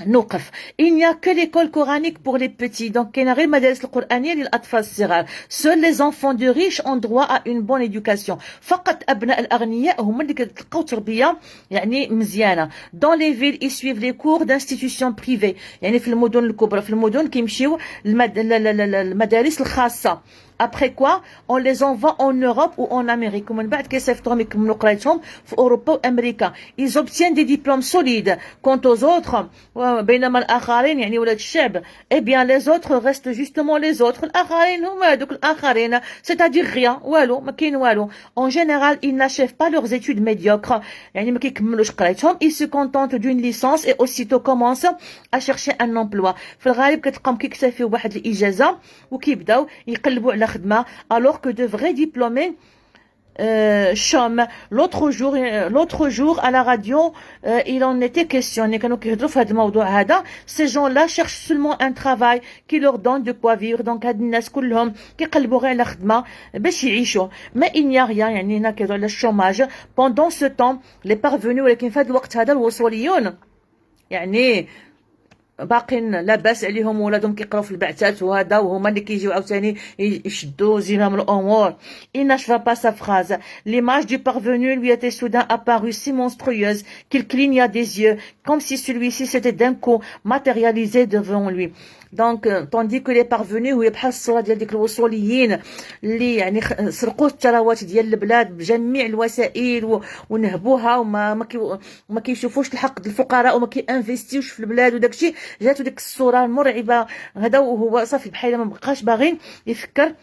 نوقف. il n'y a que l'école coranique pour les petits. donc كاينه غير المدارس القرآنية للأطفال الصغار. seuls les enfants de riches ont droit à une bonne éducation. فقط أبناء الأغنياء هم اللي كتلقاو تربية يعني مزيانة. dans les villes ils suivent les cours d'institutions privées. يعني في المدن الكبرى في المدن كيمشيو المدارس الخاصة. après quoi on les envoie en Europe ou en Amérique. ومن بعد كيصيفطوهم يكملوا قرايتهم في أوروبا وأمريكا. ils obtiennent des diplômes solides. quant aux autres بينما الآخرين يعني ولاد الشعب eh bien les autres restent justement les autres. الآخرين هما هذوك الآخرين c'est-à-dire rien والو ما كاين والو. en général ils n'achèvent pas leurs études médiocres. يعني ما كيكملوش قرايتهم. ils se contentent d'une licence et aussitôt commencent à chercher un emploi. في الغالب كتلقاهم كيكتفيو بواحد الإجازة وكيبداو يقلبوا على خدمة alors que de vrais diplômés chôment. l'autre jour à la radio il en était question. كانوا كيهضروا في هذا الموضوع هذا. ces gens-là cherchent seulement un travail qui leur donne de quoi vivre. donc هاد الناس كلهم كيقلبوا غير على خدمة باش يعيشوا. mais il n'y a rien يعني هنا كيهضروا على الشوماج. pendant ce temps les parvenus ولكن في هذا الوقت هذا الوصوليون يعني باقين لاباس عليهم ولادهم كيقراو في البعثات وهذا وهما اللي كيجيو عاوتاني يشدوا زمام الامور. Il n'acheva pas sa phrase. L'image du parvenu lui était soudain apparue si monstrueuse qu'il cligna des yeux, comme si celui-ci s'était d'un coup matérialisé devant lui. دونك طوندي كو لي بارفوني وهي بحال الصوره ديال ديك الوصوليين اللي يعني سرقوا الثروات ديال البلاد بجميع الوسائل ونهبوها وما كيشوفوش الحق ديال الفقراء وما كيانفيستيوش في البلاد وداكشي. جاتو ديك الصوره المرعبه هذا وهو صافي بحال ما بقاش باغي يفكر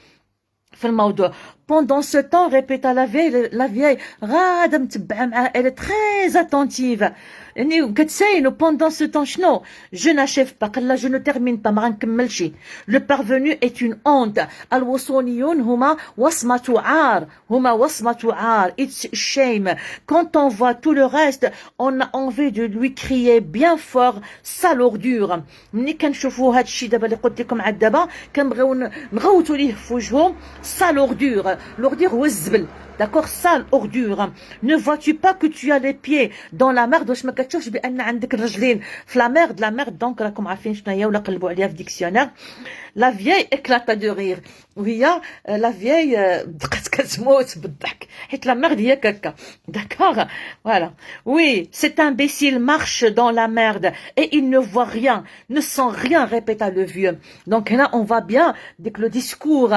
في الموضوع. Pendant ce temps, répéta la vieille, غادة متبعة معاه, elle est très attentive. يعني كتسايلو pendant ce temps شنو؟ Je n'achève pas, قال je ne termine pas, ما غنكملش. Le parvenu est une honte. الوصوليون هما وصمة عار, it's shame. Quand on voit tout le reste, on a envie de lui crier bien fort, sale ordure. ملي كنشوفوا هادشي دابا اللي قلت لكم عاد دابا كنبغيو نغوتوا ليه في وجههم sale ordure. L'ordure هو الزبل. D'accord, sale ordure. Ne vois-tu pas que tu as les pieds dans la merde? واش ما كتشوفش بان عندك الرجلين في لا ميرد؟ لا ميرد دونك راكم عارفين شنو هي ولا قلبوا عليها في ديكسيونير. لا فيي éclata de rire. وهي لا فيي بقات كتموت بالضحك حيت لا ميرد هي كاكا. D'accord, voilà. Oui, cet imbécile marche dans la merde et il ne voit rien, ne sent rien, répéta le vieux. Donc là on voit bien dès que le discours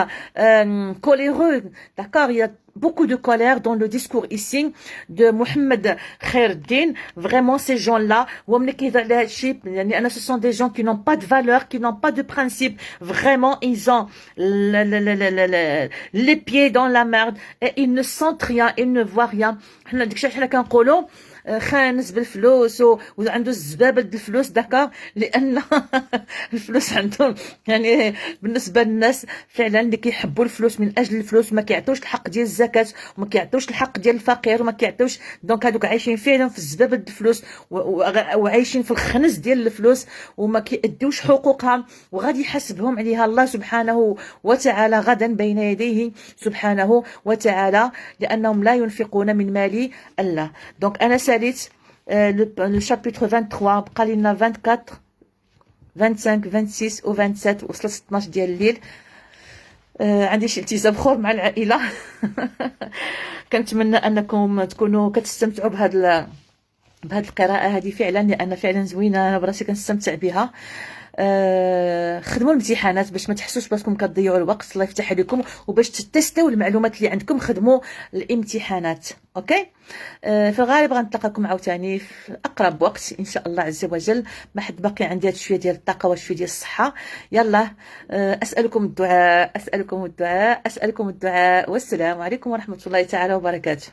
coléreux, d'accord, il y a beaucoup de colère dans le discours ici de Mohamed Khaireddin. Vraiment ces gens-là, ce sont des gens qui n'ont pas de valeur, qui n'ont pas de principe. Vraiment, ils ont les pieds dans la merde et ils ne sentent rien, ils ne voient rien. خانز بالفلوس وعنده الزبابه د الفلوس. داكا لان الفلوس عندهم يعني بالنسبه للناس فعلا اللي كيحبوا الفلوس من اجل الفلوس ما كيعطوش الحق ديال الزكاه وما كيعطوش الحق ديال الفقير وما كيعطوش. دونك هادوك عايشين فعلا في الزبابه د الفلوس وعايشين في الخنز ديال الفلوس وما كيأديوش حقوقها وغادي يحاسبهم عليها الله سبحانه وتعالى غدا بين يديه سبحانه وتعالى لانهم لا ينفقون من مال الله. دونك انا le chapitre 23 بقى لنا 24 25 26 و 27 وصلت 12 ديال الليل. عندي شي التزام اخر مع العائله. كنتمنى انكم تكونوا كتستمتعوا بهذه القراءه هذه فعلا لان فعلا زوينه. انا براسي كنستمتع بها. خدموا الامتحانات باش ما تحسوش باسكم كتضيعوا الوقت. الله يفتح عليكم وباش تستيو المعلومات اللي عندكم خدموا الامتحانات. اوكي في الغالب غنتلاقاكم عاوتاني في اقرب وقت ان شاء الله عز وجل. ما حد باقي عندي هاد شويه ديال الطاقه وشويه ديال الصحه. يلا اسالكم الدعاء والسلام عليكم ورحمه الله تعالى وبركاته.